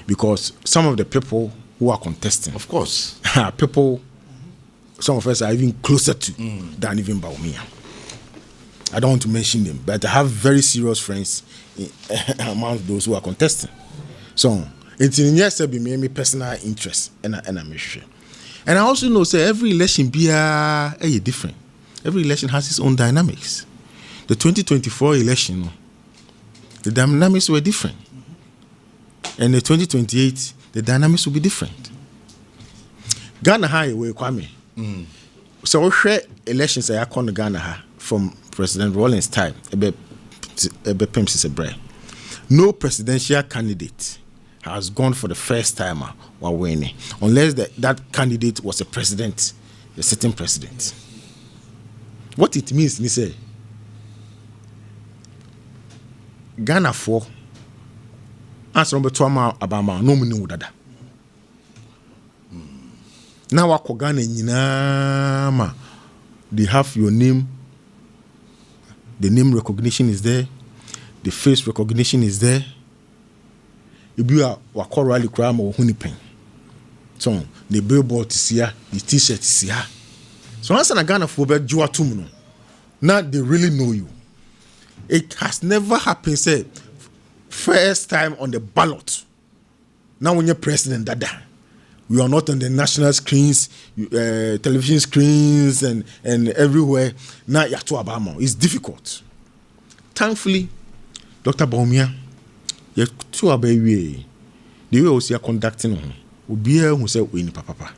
Because some of the people who are contesting, of course, people, some of us are even closer to than even Baumia. I don't want to mention them, but I have very serious friends among those who are contesting. So, it's in yes, be me personal interest, and I'm sure. And I also know, say every election be different. Every election has its own dynamics. The 2024 election, the dynamics were different, and the 2028, the dynamics will be different. Ghana High way Kwame. So we share elections I call Ghana from President Rawlings' time. No presidential candidate has gone for the first time while winning, unless that candidate was a president, a sitting president. What it means, me say, Ghana for answer number 2 Abama no money would that. Now I Ghana nyinama, they have your name, the name recognition is there, the face recognition is there. If you are rally crime or honeypen, so the billboard is here, the t-shirt is here. So once in Ghana for bed, you are too. Now they really know you. It has never happened. Say first time on the ballot. Now when you're president, Dada, we are not on the national screens, television screens, and everywhere. Now you're to Obama. It's difficult. Thankfully, Dr. Bawumia, you're to Abayi. The way we are conducting on, we be here who say we in papa.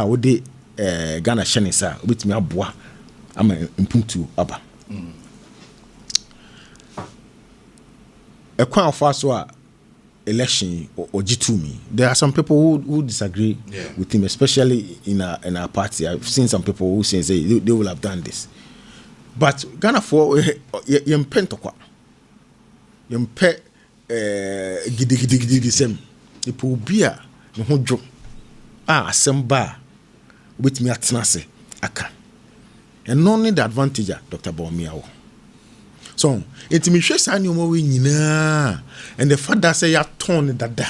What they Ghana Shenisa with me abwa. I'm impunctu Abba. A quite fast election or G2 me. There are some people who disagree with him, especially in our party. I've seen some people who say they will have done this. But Ghana for yempentokwa. Yempe gidi same. Ipo bia no ho dwo. Assemba with me atnase aka. And only the advantage Dr. Bawumia. So, it's me sure say you more nyina and the father say ya turn dada.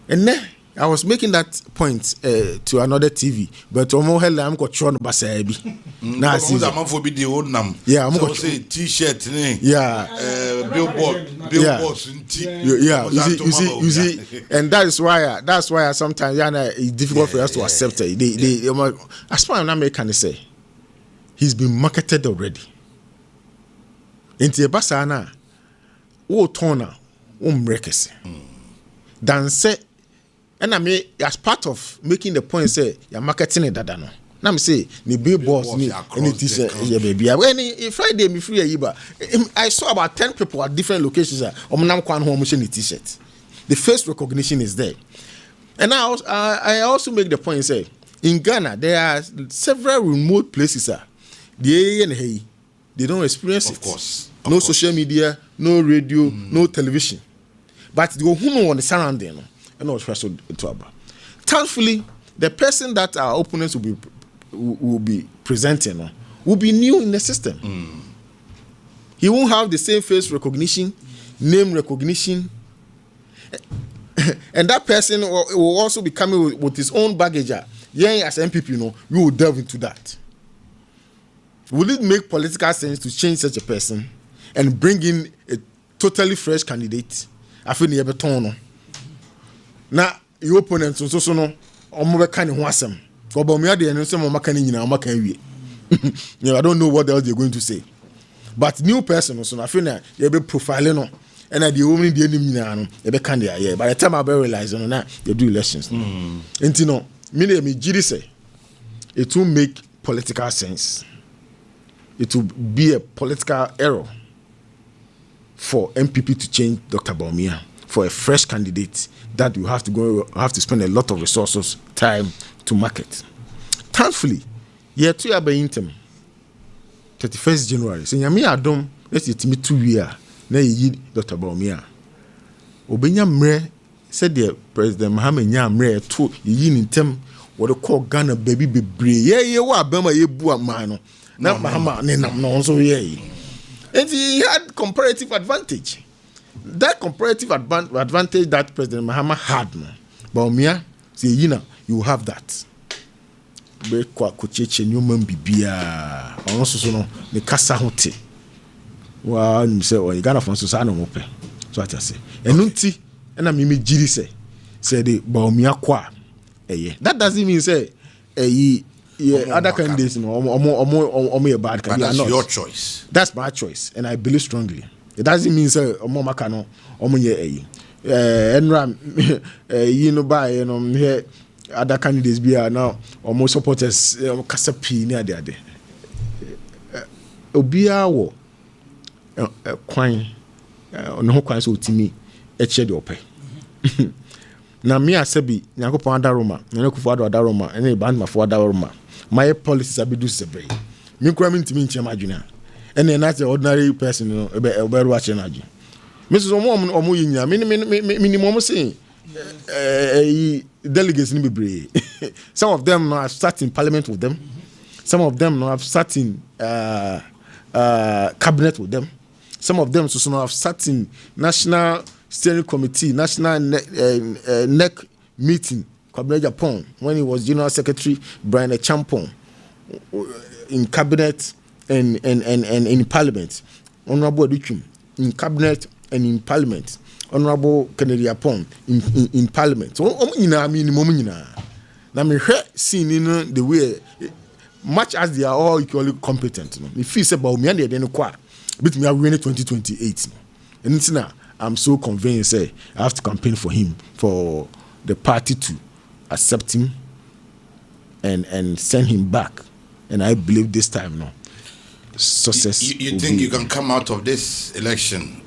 And then I was making that point to another TV, but omo hell I'm got shown basabi. Na see that man for be the old nam. Yeah, I'm got say t-shirt ni. Yeah. Billboards yeah. You see and that's why sometimes it's difficult for us to accept it. They as far as American say he's been marketed already. Into basana o tona mrekese. Dan say and I mean as part of making the point say you're marketing it dada no. Now me say the billboards ni any t-shirt yeah baby. When Friday me free yiba I saw about 10 people at different locations omunam kwan ho omo share t-shirt. The face recognition is there. And I also make the point say in Ghana there are several remote places they don't experience it. Of course. No social media, no radio, no television. But the who on the surrounding, and not special to about. Thankfully, the person that our opponents will be presenting will be new in the system. He won't have the same face recognition, name recognition, and that person will also be coming with his own baggage. Yeah, as MPP, we will delve into that. Will it make political sense to change such a person and bring in a totally fresh candidate? I feel the beton. Now, your opponents also no omo kind of wasem. For Bawumia dey no say mo maka ni nyina maka wie. I don't know what else they're going to say. But new person also I feel na you be profiling no and the only the enim nyina no you be can there. By the time I be realize no na you do elections. Enti no me giri say it will make political sense. It will be a political error for MPP to change Dr. Bawumia for a fresh candidate that you have to spend a lot of resources, time to market. Thankfully, year 2 year by intem 31st January. So yami adom let's it me 2 year na yi Dr. Bawumia. Obenya mre said the President Mohammed nya mre to yi intem what they call Ghana baby bebre. Yeah wa bema ye bu amano. Na Mahama nenam no so ye. And he had comparative advantage. That comparative advantage that President Mahama had, Bawumia say you have that. Be kwa kocheche nyoma bibia. Ono so no ne kasa hote. Wa you say o Ghana for so no mo pe. So I say. Enunti na me giri say the Bawumia kwa eye. That doesn't mean say other candidates, omo bad. But that's your choice. That's my choice, and I believe strongly. It doesn't mean say omo makano omo ye enram here other candidates be are now omo supporters kasapi ni ade. Obia wo kwan no ho kwan so otimi eche de ope. Na me asebi Nyankopon adaroma na kufu adaroma ene band ma fo adaroma my policies abidu sebre me kura me ntimi nche madwena ene na the ordinary person no ebe watch na adwene me so omo yinya minimum say delegates ni bebre. Some of them now have sat in parliament with them, some of them now have sat in cabinet with them, some of them so now have sat in national steering committee, national NEC meeting, Kwame Japan, when he was General Secretary, Brian Champon, in cabinet and in parliament. Honorable Duchum, in cabinet and in parliament. Honorable Kennedy Apon in parliament. So I mean now me seen in the way much as they are all equally competent. No? Me feel about me and they no kwa. But me are winning 2028. No? And it's now I'm so convinced I have to campaign for him, for the party to accept him and send him back. And I believe this time now success. You think you can come out of this election?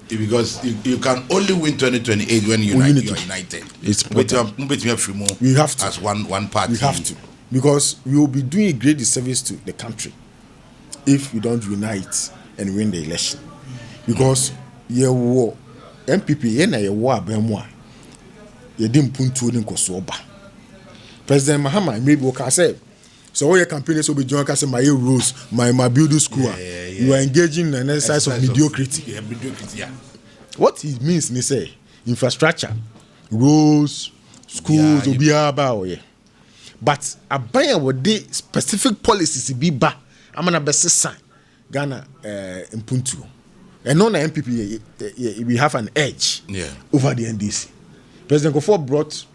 Because you can only win 2028 when you are united. It's important. We have to. As one party. We have to. Because we will be doing a great disservice to the country if we don't unite and win the election. Because ye war MPP ye na ye war abemwa ye di mpuntu ni nkoso ba. President Mahama maybe we say so all your campaigners will be joining us my rules, my building school. You are engaging in an exercise of mediocrity. What it means, they say, infrastructure, roads, schools, but a buyer would de specific policies be ba. I'm gonna best sign Ghana in Puntu. And on the MPP, we have an edge over the NDC. President Kofo brought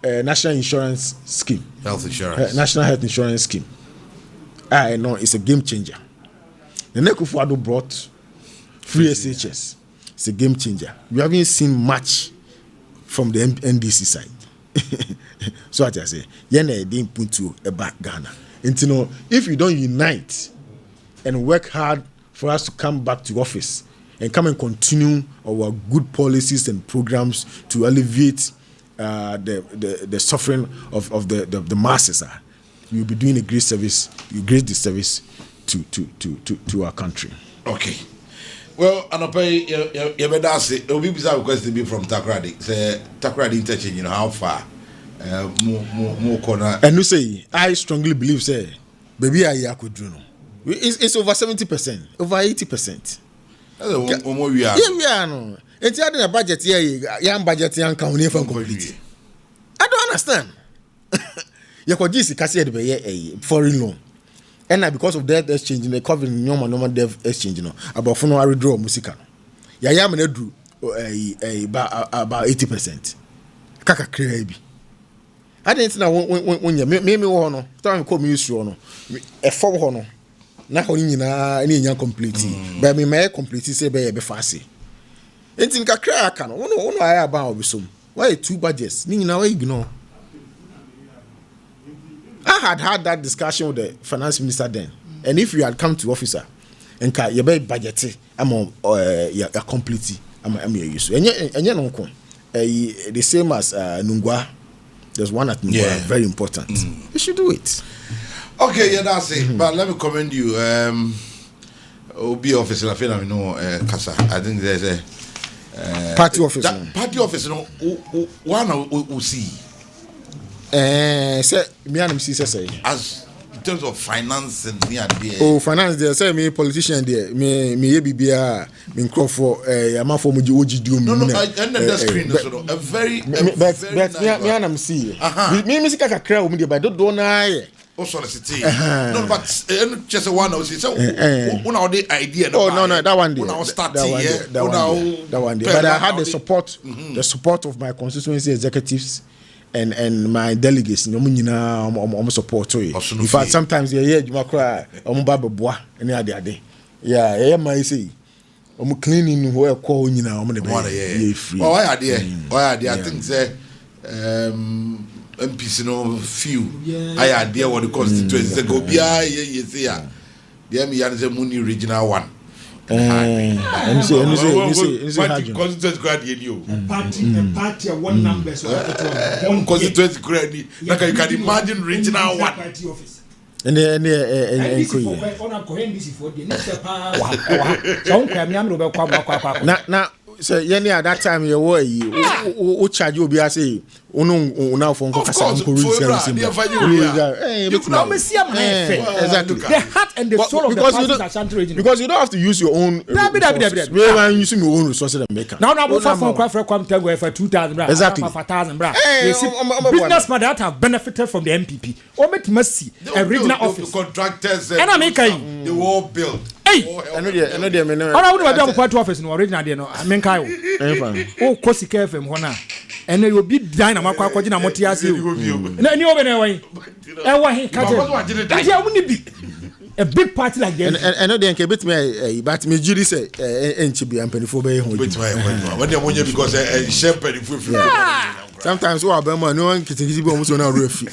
national insurance scheme, health insurance, national health insurance scheme. I know it's a game changer. The Nekufuado brought free SHS. It's a game changer. We haven't seen much from the NDC side. So what I say, yene didn't put to a back Ghana. And you know, if you don't unite and work hard for us to come back to office and come and continue our good policies and programs to alleviate the suffering of the masses, we will be doing a great service, disservice to our country. Okay. Well, and I pay you better say it will be bizarre request to be from Takrady. Say Takrady interchange, you know how far more corner. And you say I strongly believe say baby I could do no. It's over 70%, over 80%. That's what we are. Yeah, we are no. It's not in a budget here. Young budget young company from complete. I don't understand. You could just kasi a foreign loan, and because of that exchange, they cover normal dev exchange. You know about phone or withdraw musica. Ya me do about 80%. Kaka krebi. I didn't know when you me no. Time call me use no. A 4 no. Na ho nyina any nya complete. But me may complete say be fast. Entin kakra aka no wono aya ba obisom. Why 2 budgets? Ni nyina why ignore? I had that discussion with the finance minister then. And if you had come to officer and you be budget I'm your complete I'm your use. And no the same as Nungwa. There's one at Nungwa very important. You should do it. Okay, yeah, that's it. But let me commend you. OB officer, I feel I know Kasa. I think there's a party officer. Party officer, no one who see. Say me and see say as in terms of finance and me and there. Oh, finance there. Say me politician there. Me bibia me crop for am for muji oji do me. No, I end that screen so a very but me and see. Me see kakra o me dey by do na o solicity. No, but just one I say una all the idea. Oh no, that one there. Una start here. That one there. But I had the support of my constituency executives and my delegates. No nyina support you. In fact, sometimes you juma cry ba beboa any ade. Yeah, my say cleaning who e call nyina dey free. Oh, why idea? I think say MPs no few I idea what the constituency go bia say there me yan say money regional one and say constituency grad you party one numbers constituency grad like you can imagine regional one and now so any at that time you were you charge you be say now for exactly the heart and the soul of the parties are saturated because you don't have to use your own resources. Using your own resources and make now for Kwame Tanko for 2,000 bra exactly for 1,000 bra businessmen that have benefited from the MPP or make mercy a regional office contractors and I make the wall build ɛno deɛ me no ɔna wo de ba mo party office no original de no men kai wo o ko sika fm ho na ɛna obi dan na makwa akɔgye na mote ase o na ni obe na ɛwɔ ɛwɔ he ka je ka je wo ni bi a big party like that ɛno deɛ nke betime but me jiri sɛ enchi bi ampanifo bɛyɛ ho betime when they monye because champagne fufu sometimes we abema no one kitikiti bi omuso na refi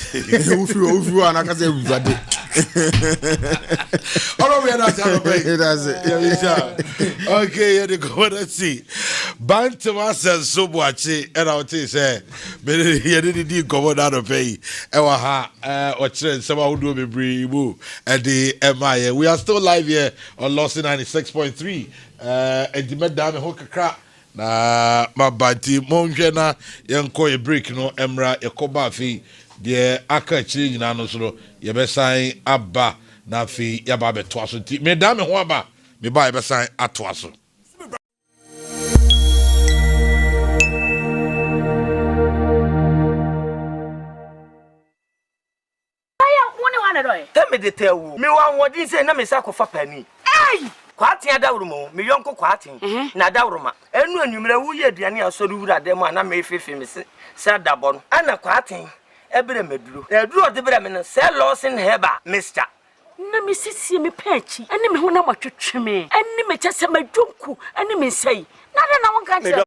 ufi ana ka say everybody all we are not that's it okay here they go let's see Bantama says so boachi and I tell say me here did go down to pay e wa ha o chere some who do bebre ibu and the MI we are still live here on Lawson 96.3 and the madam ho kakra na mabati monhwe na yenko e break no emra ekoba afi de aka chiri nyina no so ye besan aba na afi ya ba beto aso ti me da me ho aba me ba ye besan ato aso aya woni wana doy tell me the tell me wan wodi say na me sa ko fa pani ai kwatin adawrumo me yonko kwatin na adawruma enu anwumre wu ye aduane asori wura dem ana me fefe me se adabo no ana kwatin ebere meduro eduro de bere me no se Lawson heba mister na me sisi me pechi ene me ho na matwetwe me ene me chese madwonku ene me sei na de na won ka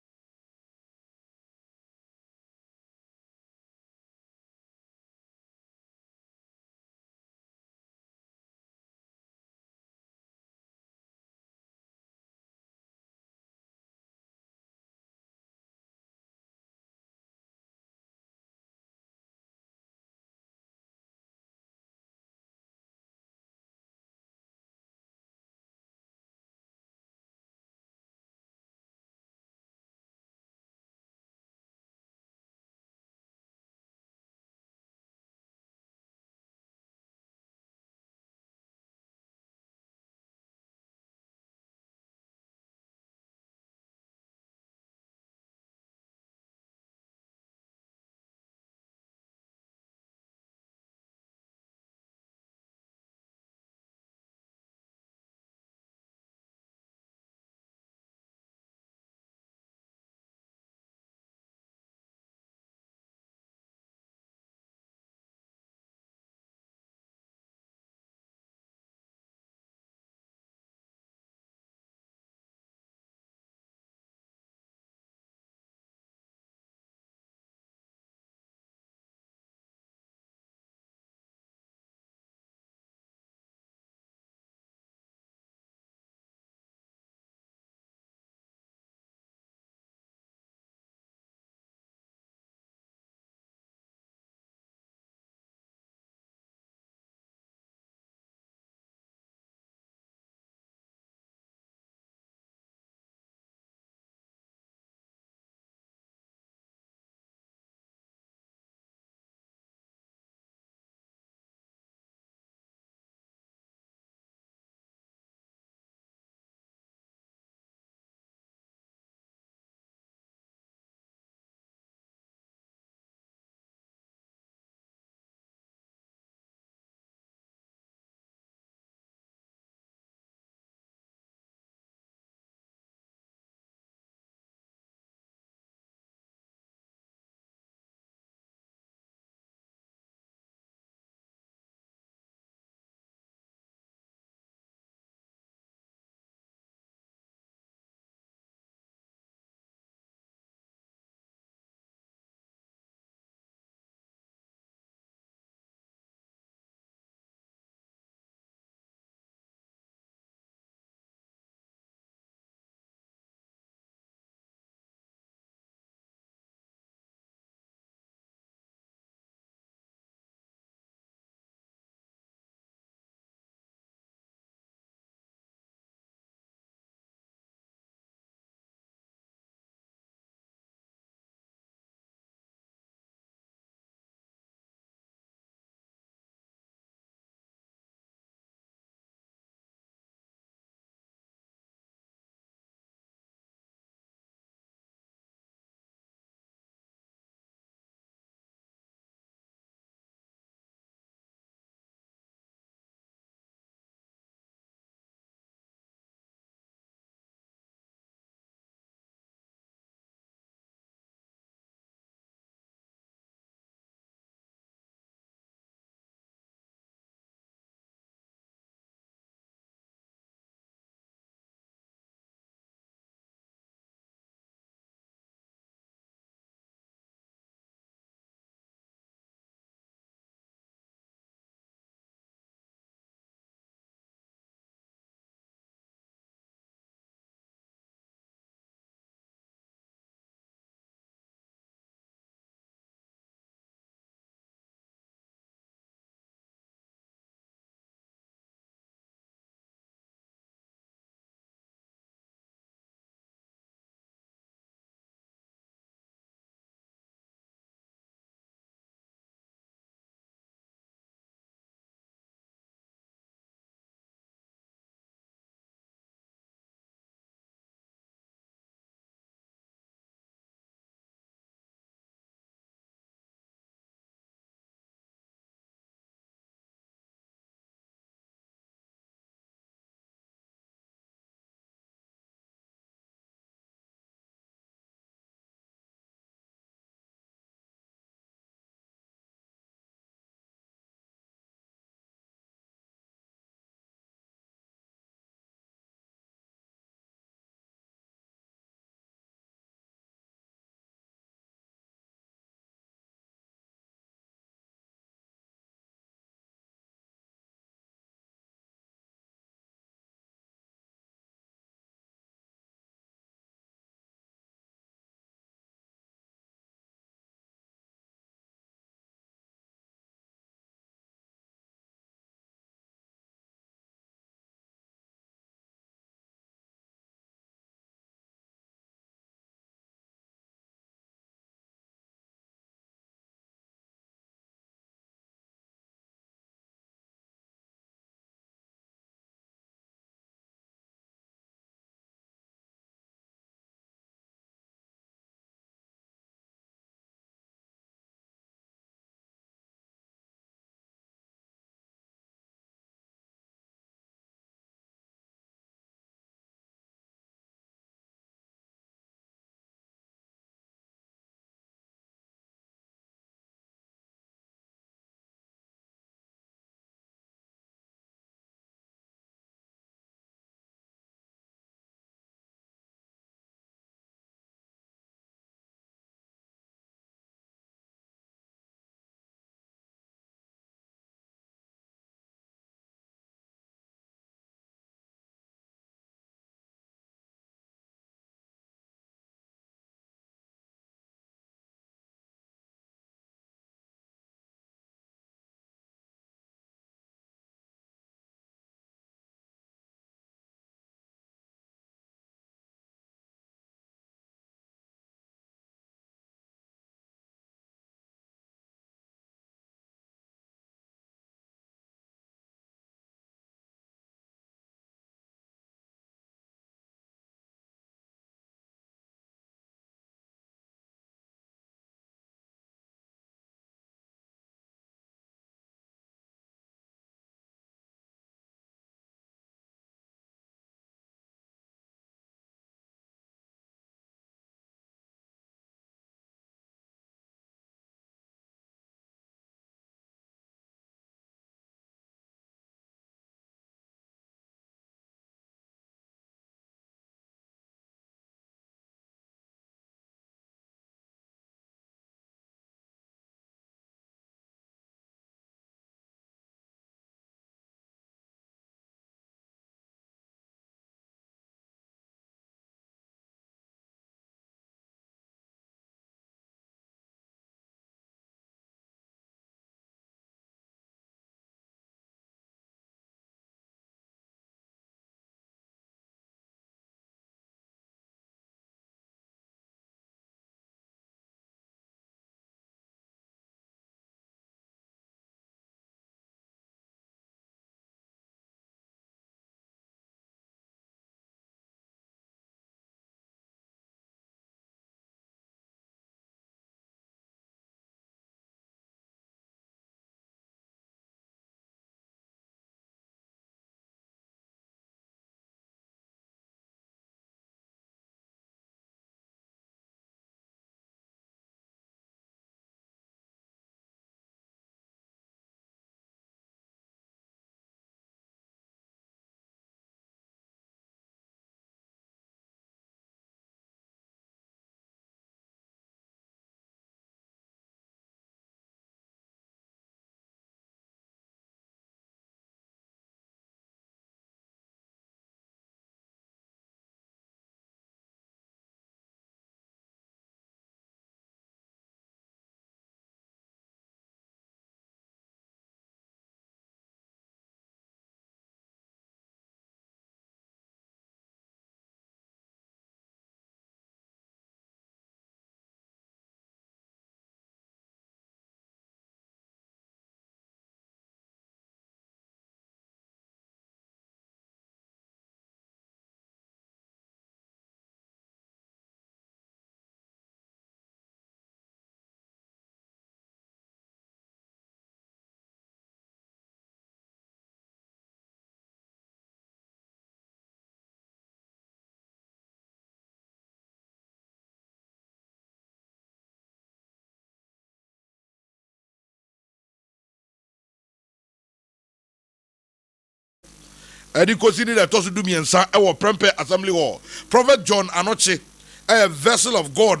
Edi kosini da tosu du miensa ewo Prempeh Assembly Hall. Prophet John Anoche, a vessel of God,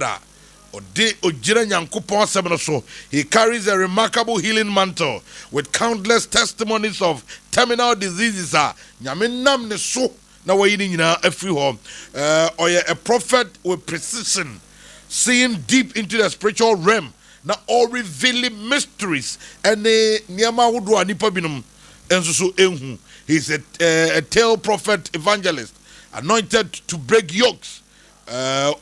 Ojire Nyankopon asem so. He carries a remarkable healing mantle with countless testimonies of terminal diseases. Nyame nam ne so na wayini nyina afri ho. Oye a prophet with precision, seeing deep into the spiritual realm, na all revealing mysteries and niama wudu anipa binum enso so enhu. He's a tale prophet evangelist, anointed to break yokes,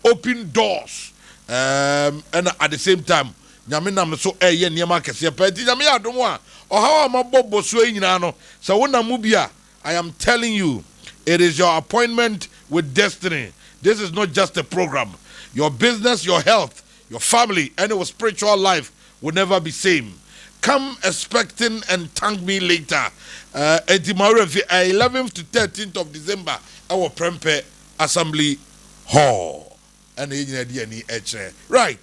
open doors, and at the same time, nyame nam so eye niama kese peti nyame adomo a ohawa mabobo so nyina no so wona mu bia. I am telling you, it is your appointment with destiny. This is not just a program. Your business, your health, your family, and your spiritual life will never be same. Come expecting and thank me later. At the 11th to 13th of December, our Prempeh Assembly Hall. And right.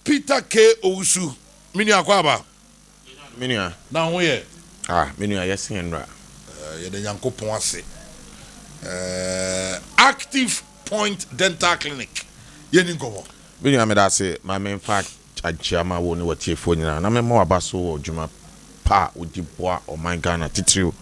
Peter K. Ousu. Minia Kwaba. Minia. Now where? Minia, yes, Henra. The Yanko Ponce. Active Point Dental Clinic. Yeninko. Minia, me that say, my main fact. Ajama woni watie fo nyina na memo abaso wo djuma pa odiboa o man Ghana titiriu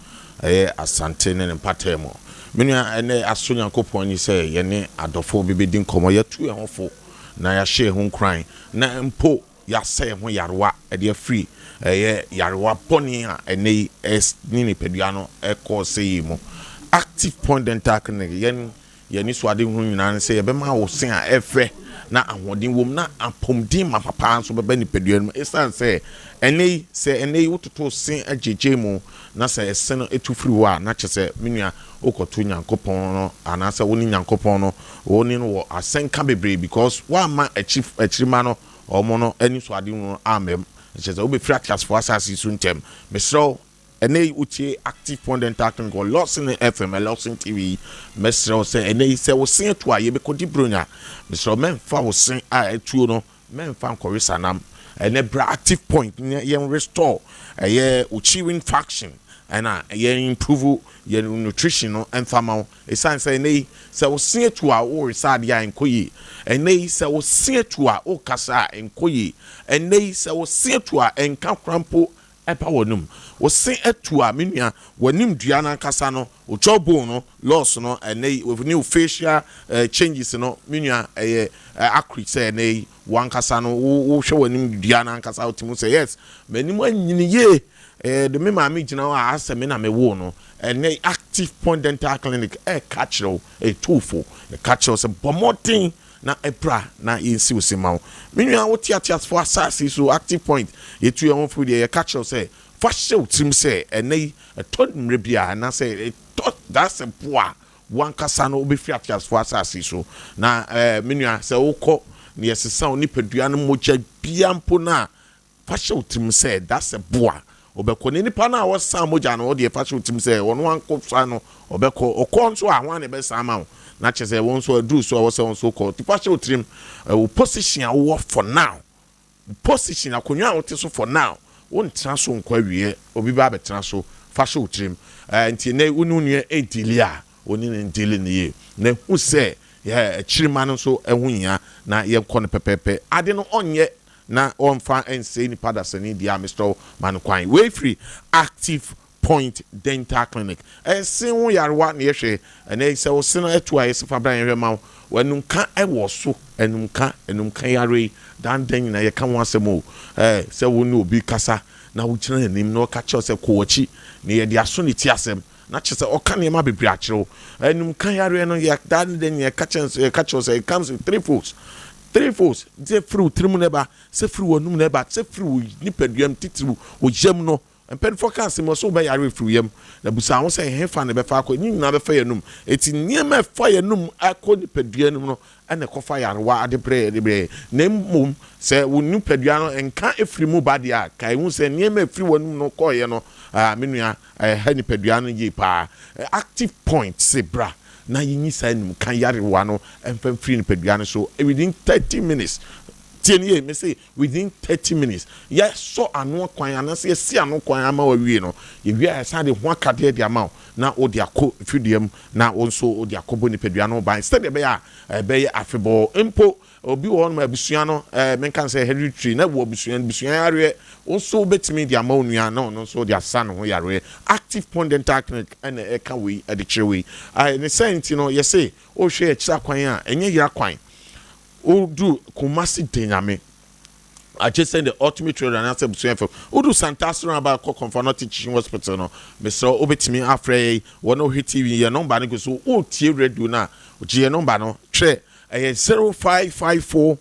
asante ne mpatemo menua ene aso Nyankopon ni se ye ne adofo bibedi nkomo yatu ehofo na ya hye ho kran na mpo ya se ho yarwa de afri yarwa poni a ene ni pedua no eko se yimo Active Point Dental Clinic ye ni so ade hu nyina se ye bema wo sen a efre na ahoden wom na apomdin ma papa so beba ni peduan esan se ene wototo sen ajeje mu na se esen etufri wa na chese menua okoto Nyankopon no anase woni Nyankopon no woni no wo asenka bebre because wa ma achirima no omo no ani so ade no amem chese obe free atlas for asasi so ntem mesro ene utie Active Point Dental Clinic or Lawson FM, Lawson TV. Mesro say ene se wo sen to aye be kodi bronya. Mesro men fa wo sen a etuo no men fa nkorisa nam. Ene bra Active Point ye restore ye achieving faction and ye improve ye nutrition no enfama. Esan say ene se wo sen to a wo resade ya enkoyi. Ene se wo sen to a wo kasa enkoyi. Ene se wo sen to a enka krampo epa wonum wo sen etua menua wanim dua na kasa no o chobo no loss no ene with new facial changes no menua accurate say ene wan kasa no wo hwe wanim dua na kasa otimu say yes manim anyini ye de me ma me gina wa aseme na me wo no ene Active Point Dental Clinic catchro tufo catchro say bomotin na epra na insi usimaw menua wo tiatias for asasi so Active Point yetu ye won fu de ye catch say fashion trim say ene ton mrebia na say that's a poa one kasa no obi fiatias for asasi so na menua say wokọ na yesesa oni pedua no moja biampo na fashion trim say that's a boa obekọ ne nipa na wo sa moja no de fashion trim say wono anko fa no obekọ okonso a ho na be sama na chese won so adu so wo se won so ko tipa she otrim wo position a wo for now position akonwa a wo te so for now won tra so nkwa wie obi ba betra so fa she otrim nti ne unu nue edilia oni ne ndile ne ye na hu se ya chirima no so ehunya na ye kɔ ne pepepe ade no onye na onfa ense ni pada sani dia Mr. Manukwan we free Active Point Dental Clinic ense wo yarwa na yehwe na se wo se no etu aye se fa bran yehwe ma wanunka ewo so enumka yare dan den na ye ka wo asemo se wo no obi kasa na wo kira nim no ka che se ko wachi na ye dia so ne ti asem na che se oka ne ma bebri akiro enumka yare no ye dan den ye ka che se it comes in three folds ze fru trimu neba se fru wonum neba se fru nipaduam titru o yam no empen focus mo so be yare fru yam na busa ho se hefa ne be fa akọ nyina be fa yanum eti niema fa yanum akọ nipaduam no ene ko fa yare wa ade bre na mum se wo nipadua no enka efri mu badia kai hu se niema efri wonum no ko ye no menua ha nipadua no ye pa Active Point se bra na yinyi sa nim kan yare wa no emfam free ni pedua no so within 30 minutes Tieni me say within 30 minutes. Yes, so ano kwan anase si ano kwan ama wawie no. Ye wi a sa de ho akade de ama na o de akọ fidiem na onso o de akọbo ni pedua no ban. Steady be ya afebo empo obi won ma abusua no men kan say hereditary na wo abusua yare onso betimi de ama onua na no so de asa no ho yare active point dental clinic and e ka we e de chewe ne senti no ye say o hwe e kira kwan a enye yira kwan o do Kumasi Denyame I just send the ultimate trader and answer between for Udu Santasro about Confirm Teaching Hospital no Mr. Obetimi Afre one no hit TV your number go so o tie redo na o je number no tre 0554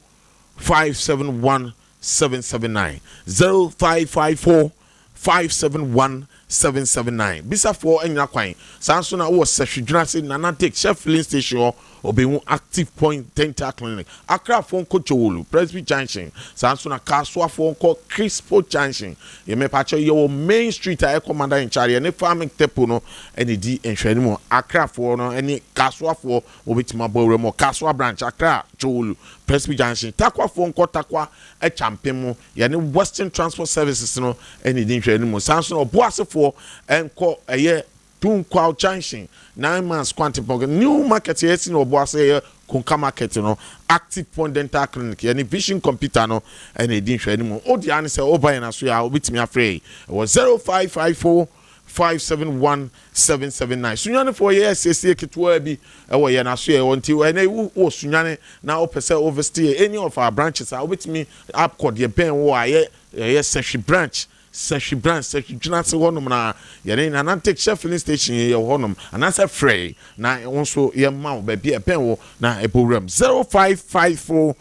571 779 0554 571 779 bisa for enya kwan sanso na wo sehwedwuna se nana take chef filling station obewu active point dental clinic akra phone ko chowolu Presby Junction sanso na kaswa phone ko Crispo Junction ye me pacho your main street I commander in charge ne farming tepo no ene di enhwani mo akra for no ene kaswa for obitima bowre mo kaswa branch akra chowolu Presby Junction takwa phone ko takwa e champemo ye ne Western Transport Services no ene di enhwani mo sanso no boase for enko eye Tunkwa Junction 9 months quantum new market yes no boase Kunka market no active point dental clinic any vision computer no and edin hwe ni mo o di an say oba na so ya obitimi afrey was 0554 571 779 sunyane for years ketwa bi e wo ye na so ye wonti na wo sunyane na opese overstay any of our branches obitimi up code ye ben wo aye seshi branch Seshi branch, seshi junase honum na yene na take chef filling station ye honum and answer free na also ye ma baby e pen wo na e program 0554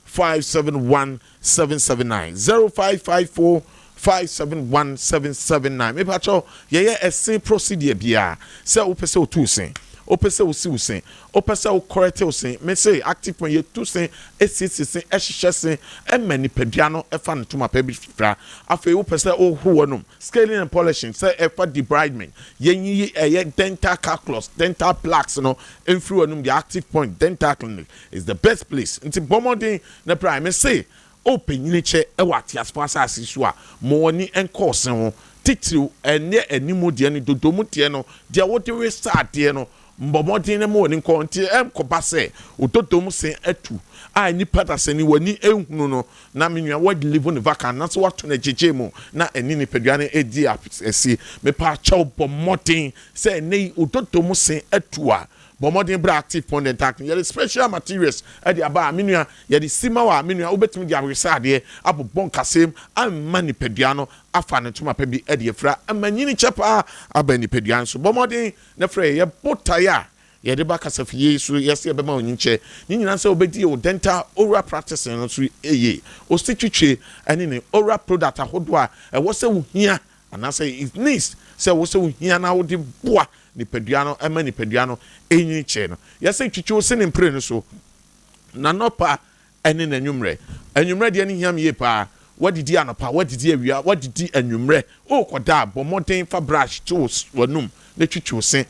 571 779 0554 571 779 me pacho ye ese procedure bia se wo pese o tu sen opese o si usen opese o correct usen me say active point ye tu sen esisi ehhye sen emani padua no efa ntoma pa bi fra afa opese o huwonum scaling and polishing say efa debridement yenyi dental calculus dental plaques no enfri wonum the active point dental clinic is the best place nti bomodin na prime say openyini che e wati asfasa asisu a mo ni encourse ho titiriw ene animu de ne dodomu de no de wo de we start de no mbomodin ne mo ni konti koba se ototom se atu a ni patase ni wani ehunu no na menua wa deliver ne vacan na so wato na jeje mu na eni ni peduane edi esi me pa chaw bomodin se nei ototom se atu a bomodin bra active point attack ye special materials e di aba menua ye di sima wa menua obetimi di awesade abobon kasem amma ni peduano afa ne tuma pa bi e di efra amanyini chepa aba ni peduan so bomodin na frɛ ye botaya ye de ba kasafie so yes ye be ma onyinche ni nyina se obedi o dental oral practice no so eye o stitwitwe ani ne oral product ahodo a e wo se wo hia anase it needs se wo se wo hia na wo de boa ni peduano ema ni peduano enyi che no yese twitwe se ne mpre no so na nopa ene na anwumre de ne hiam ye pa wadidi anopa wadidi awia wadidi anwumre o koda bomoden fa brush to wanum na twitwe se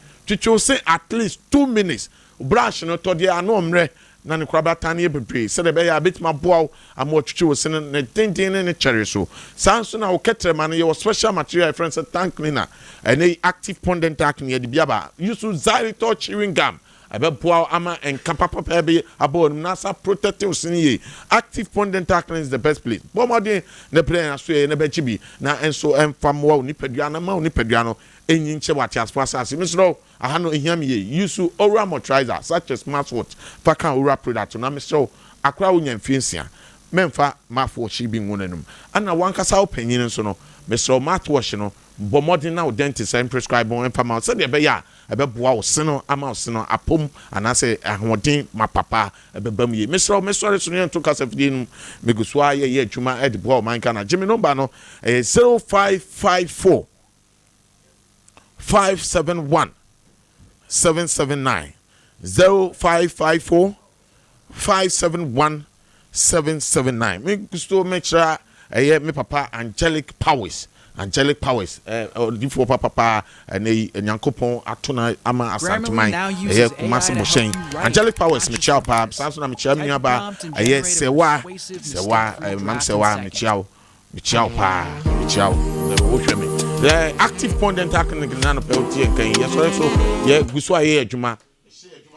at least 2 minutes brush no to de anomre na ne kraba tane bebre se de be ya betima boaw amo twitwe se ne denden ne cherry so sanso na o ketrema no your special material friends tank cleaner and active pondent tank ne de biaba use xylitol chewing gum abeboa ama enkapapa be abon nasa protective sinye active pondent tank is the best place bomode ne plan aso e ne bechibi na enso emfamwa ni pedua na ma ni pedua no enyinche wati asfasa misro ahano ehiam ye use oral moisturizer such as smartwatch faka oral product na misro akra wonya mfiensia memfa mafo bi ngonanum ana wankasa opanyin so no misro smartwatch no bomodin na dentist and prescribe on emfama so de be ya ebeboa wo seno ama wo seno apom anase ahoden mapapa ebebam ye misro so ne to kasafidin meguswa ye adwuma edebo o man kana jimi number no 0554 571 779 0554 571 779 me gusto make sure me papa Angelic Powers angelic powers odifoɔ papa ɛne nyankopɔn atona ama asanteman ɛyɛ kumase mohyɛn angelic powers mekyia pa saa so na mekyia me nuaba ɛyɛ sewa mam sewa mekyia pa mekyia wo hwɛ me the active point dental clinic na no peltie nkan yes so yeah guso aye adwuma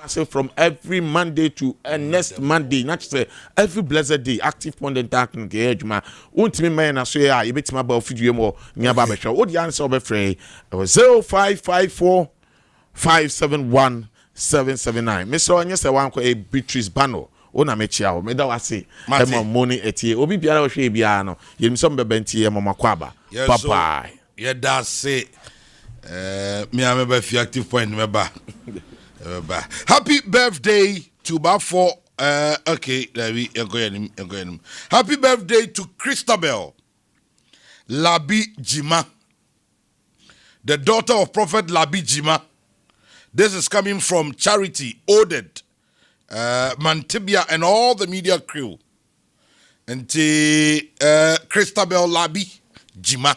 say from every Monday to next Monday not say every blessed day active point dental clinic adwuma wontimi man na so ya you betima ba ofidue mo nya ba behwe wo di answer obefrɛ 0554 571 779 Mr. Onye se wan ko a Beatrice Bano ona mechia o meda wase e mo money etie obi biara wo hwe bia no yenim so mbebentie mo makwaba bye bye. Yeah, that's it. Me am a active point. Happy birthday to Bafo. Okay, you're going. Happy birthday to Christabel Labi Jima, the daughter of Prophet Labi Jima. This is coming from Charity, Oded, Mantibia, and all the media crew. And Christabel Labi Jima.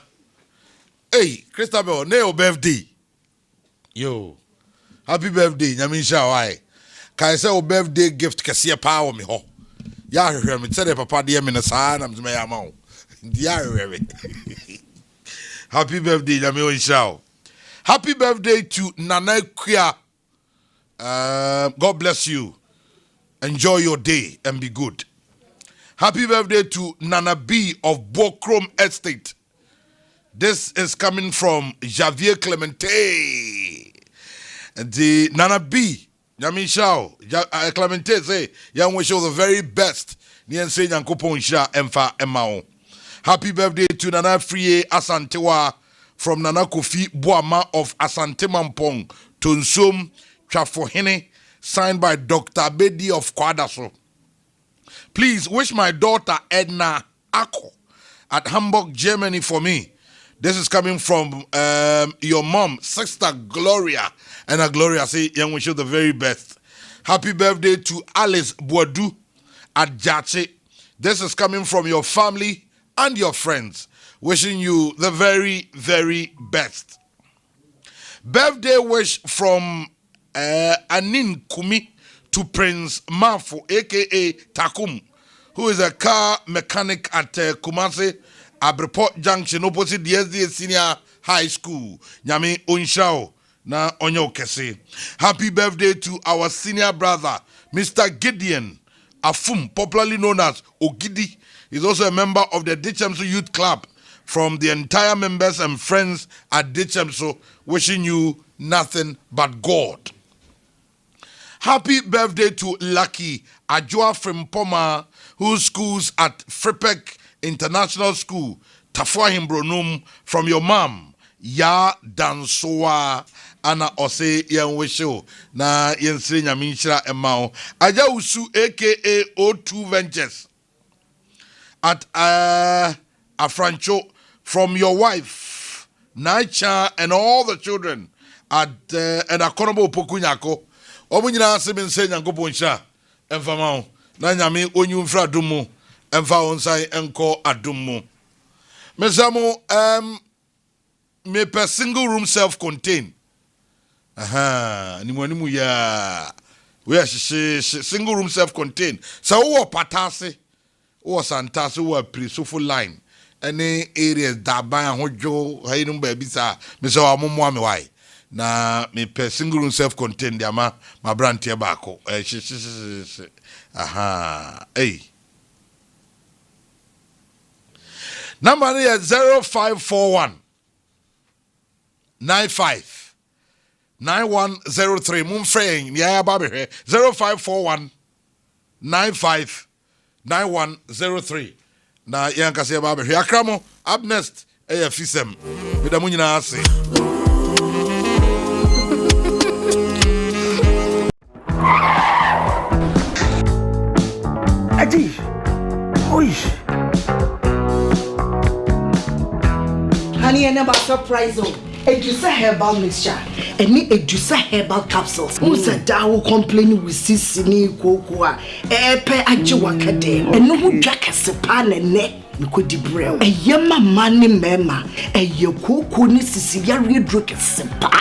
Hey, Christabel, your birthday. Yo, happy birthday. Nyamisha, why? Can I say your birthday gift? Kasi power me ho. Ya hear me. Say papa dear me na sa na me amao. Ya hear me. Happy birthday, Nyamisha. Happy birthday to Nana Kuya. God bless you. Enjoy your day and be good. Happy birthday to Nana B of Bokrom Estate. This is coming from Javier Clemente. The Nana B, Yamin Shao, Clemente say, Young wish you the very best. Nien say Yankopon Sha Emfa Emao. Happy birthday to Nana Friye Asantewa from Nana Kofi Boama of Asante Mampong, Tunsum, Chafohene, signed by Dr. Bedi of Kwadaso. Please wish my daughter Edna Ako at Hamburg, Germany for me. This is coming from your mom, Sister Gloria. And Gloria say, young wish you the very best. Happy birthday to Alice Boadu at Jache. This is coming from your family and your friends. Wishing you the very, very best. Birthday wish from Anin Kumi to Prince Mafu, a.k.a. Takum, who is a car mechanic at Kumasi, Abreport Junction, opposite the SDA Senior High School. Nyame Onshao na onyo kese. Happy birthday to our senior brother, Mr. Gideon Afum, popularly known as Ogidi. He's also a member of the Dichemso Youth Club. From the entire members and friends at Dichemso, wishing you nothing but God. Happy birthday to Lucky Ajua Frimpoma, who schools at Fripek International School, Tafwa Himbronum, from your mom, Ya Dansoa, Ana Ose Yanwisho, na Yensri Nyamishra Emao, Aja Usu, aka O2 Ventures, at Afrancho, from your wife, Naicha, and all the children at Akonobo Pokunyako. Omunyina semen se Nyankopon sha emfamao na nyame onyumfra dumu emfa onsai enko adumu mesamo me per single room self-contained ni mwanimu ya we are single room self-contained so wo patase wo santase wo prisofo line any areas daban hojo hayinum ba bisa meso amomo ame why na me per single room self-contained ama my brand here bako hey number is 0541 95 9103 mumfreng ya babe 0541 95 9103 na yanka se babe akramo up next afisem with amunyina ase. Adi, oi. Honey, I never surprise you. Edusa herbal mixture. Any Edusa herbal capsules. Who said that will complain with sisini cocoa? Epe ajiwakade. And no who jack a sepan and neck. me ko di brew eye mama ne mema eye koko ne sisi yare drink sempa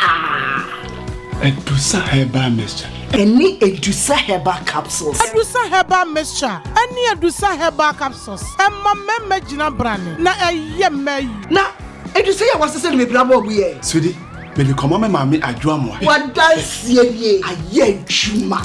Edusa herbal mixture. Any Edusa herbal capsules. Edusa herbal mixture. Any Edusa herbal capsules. Emma meme jina brand. Na eye me. Na Edusa ya wase se me brabo we. Sweetie, me le komo me mami adwa mo. Wa dance ye aye juma.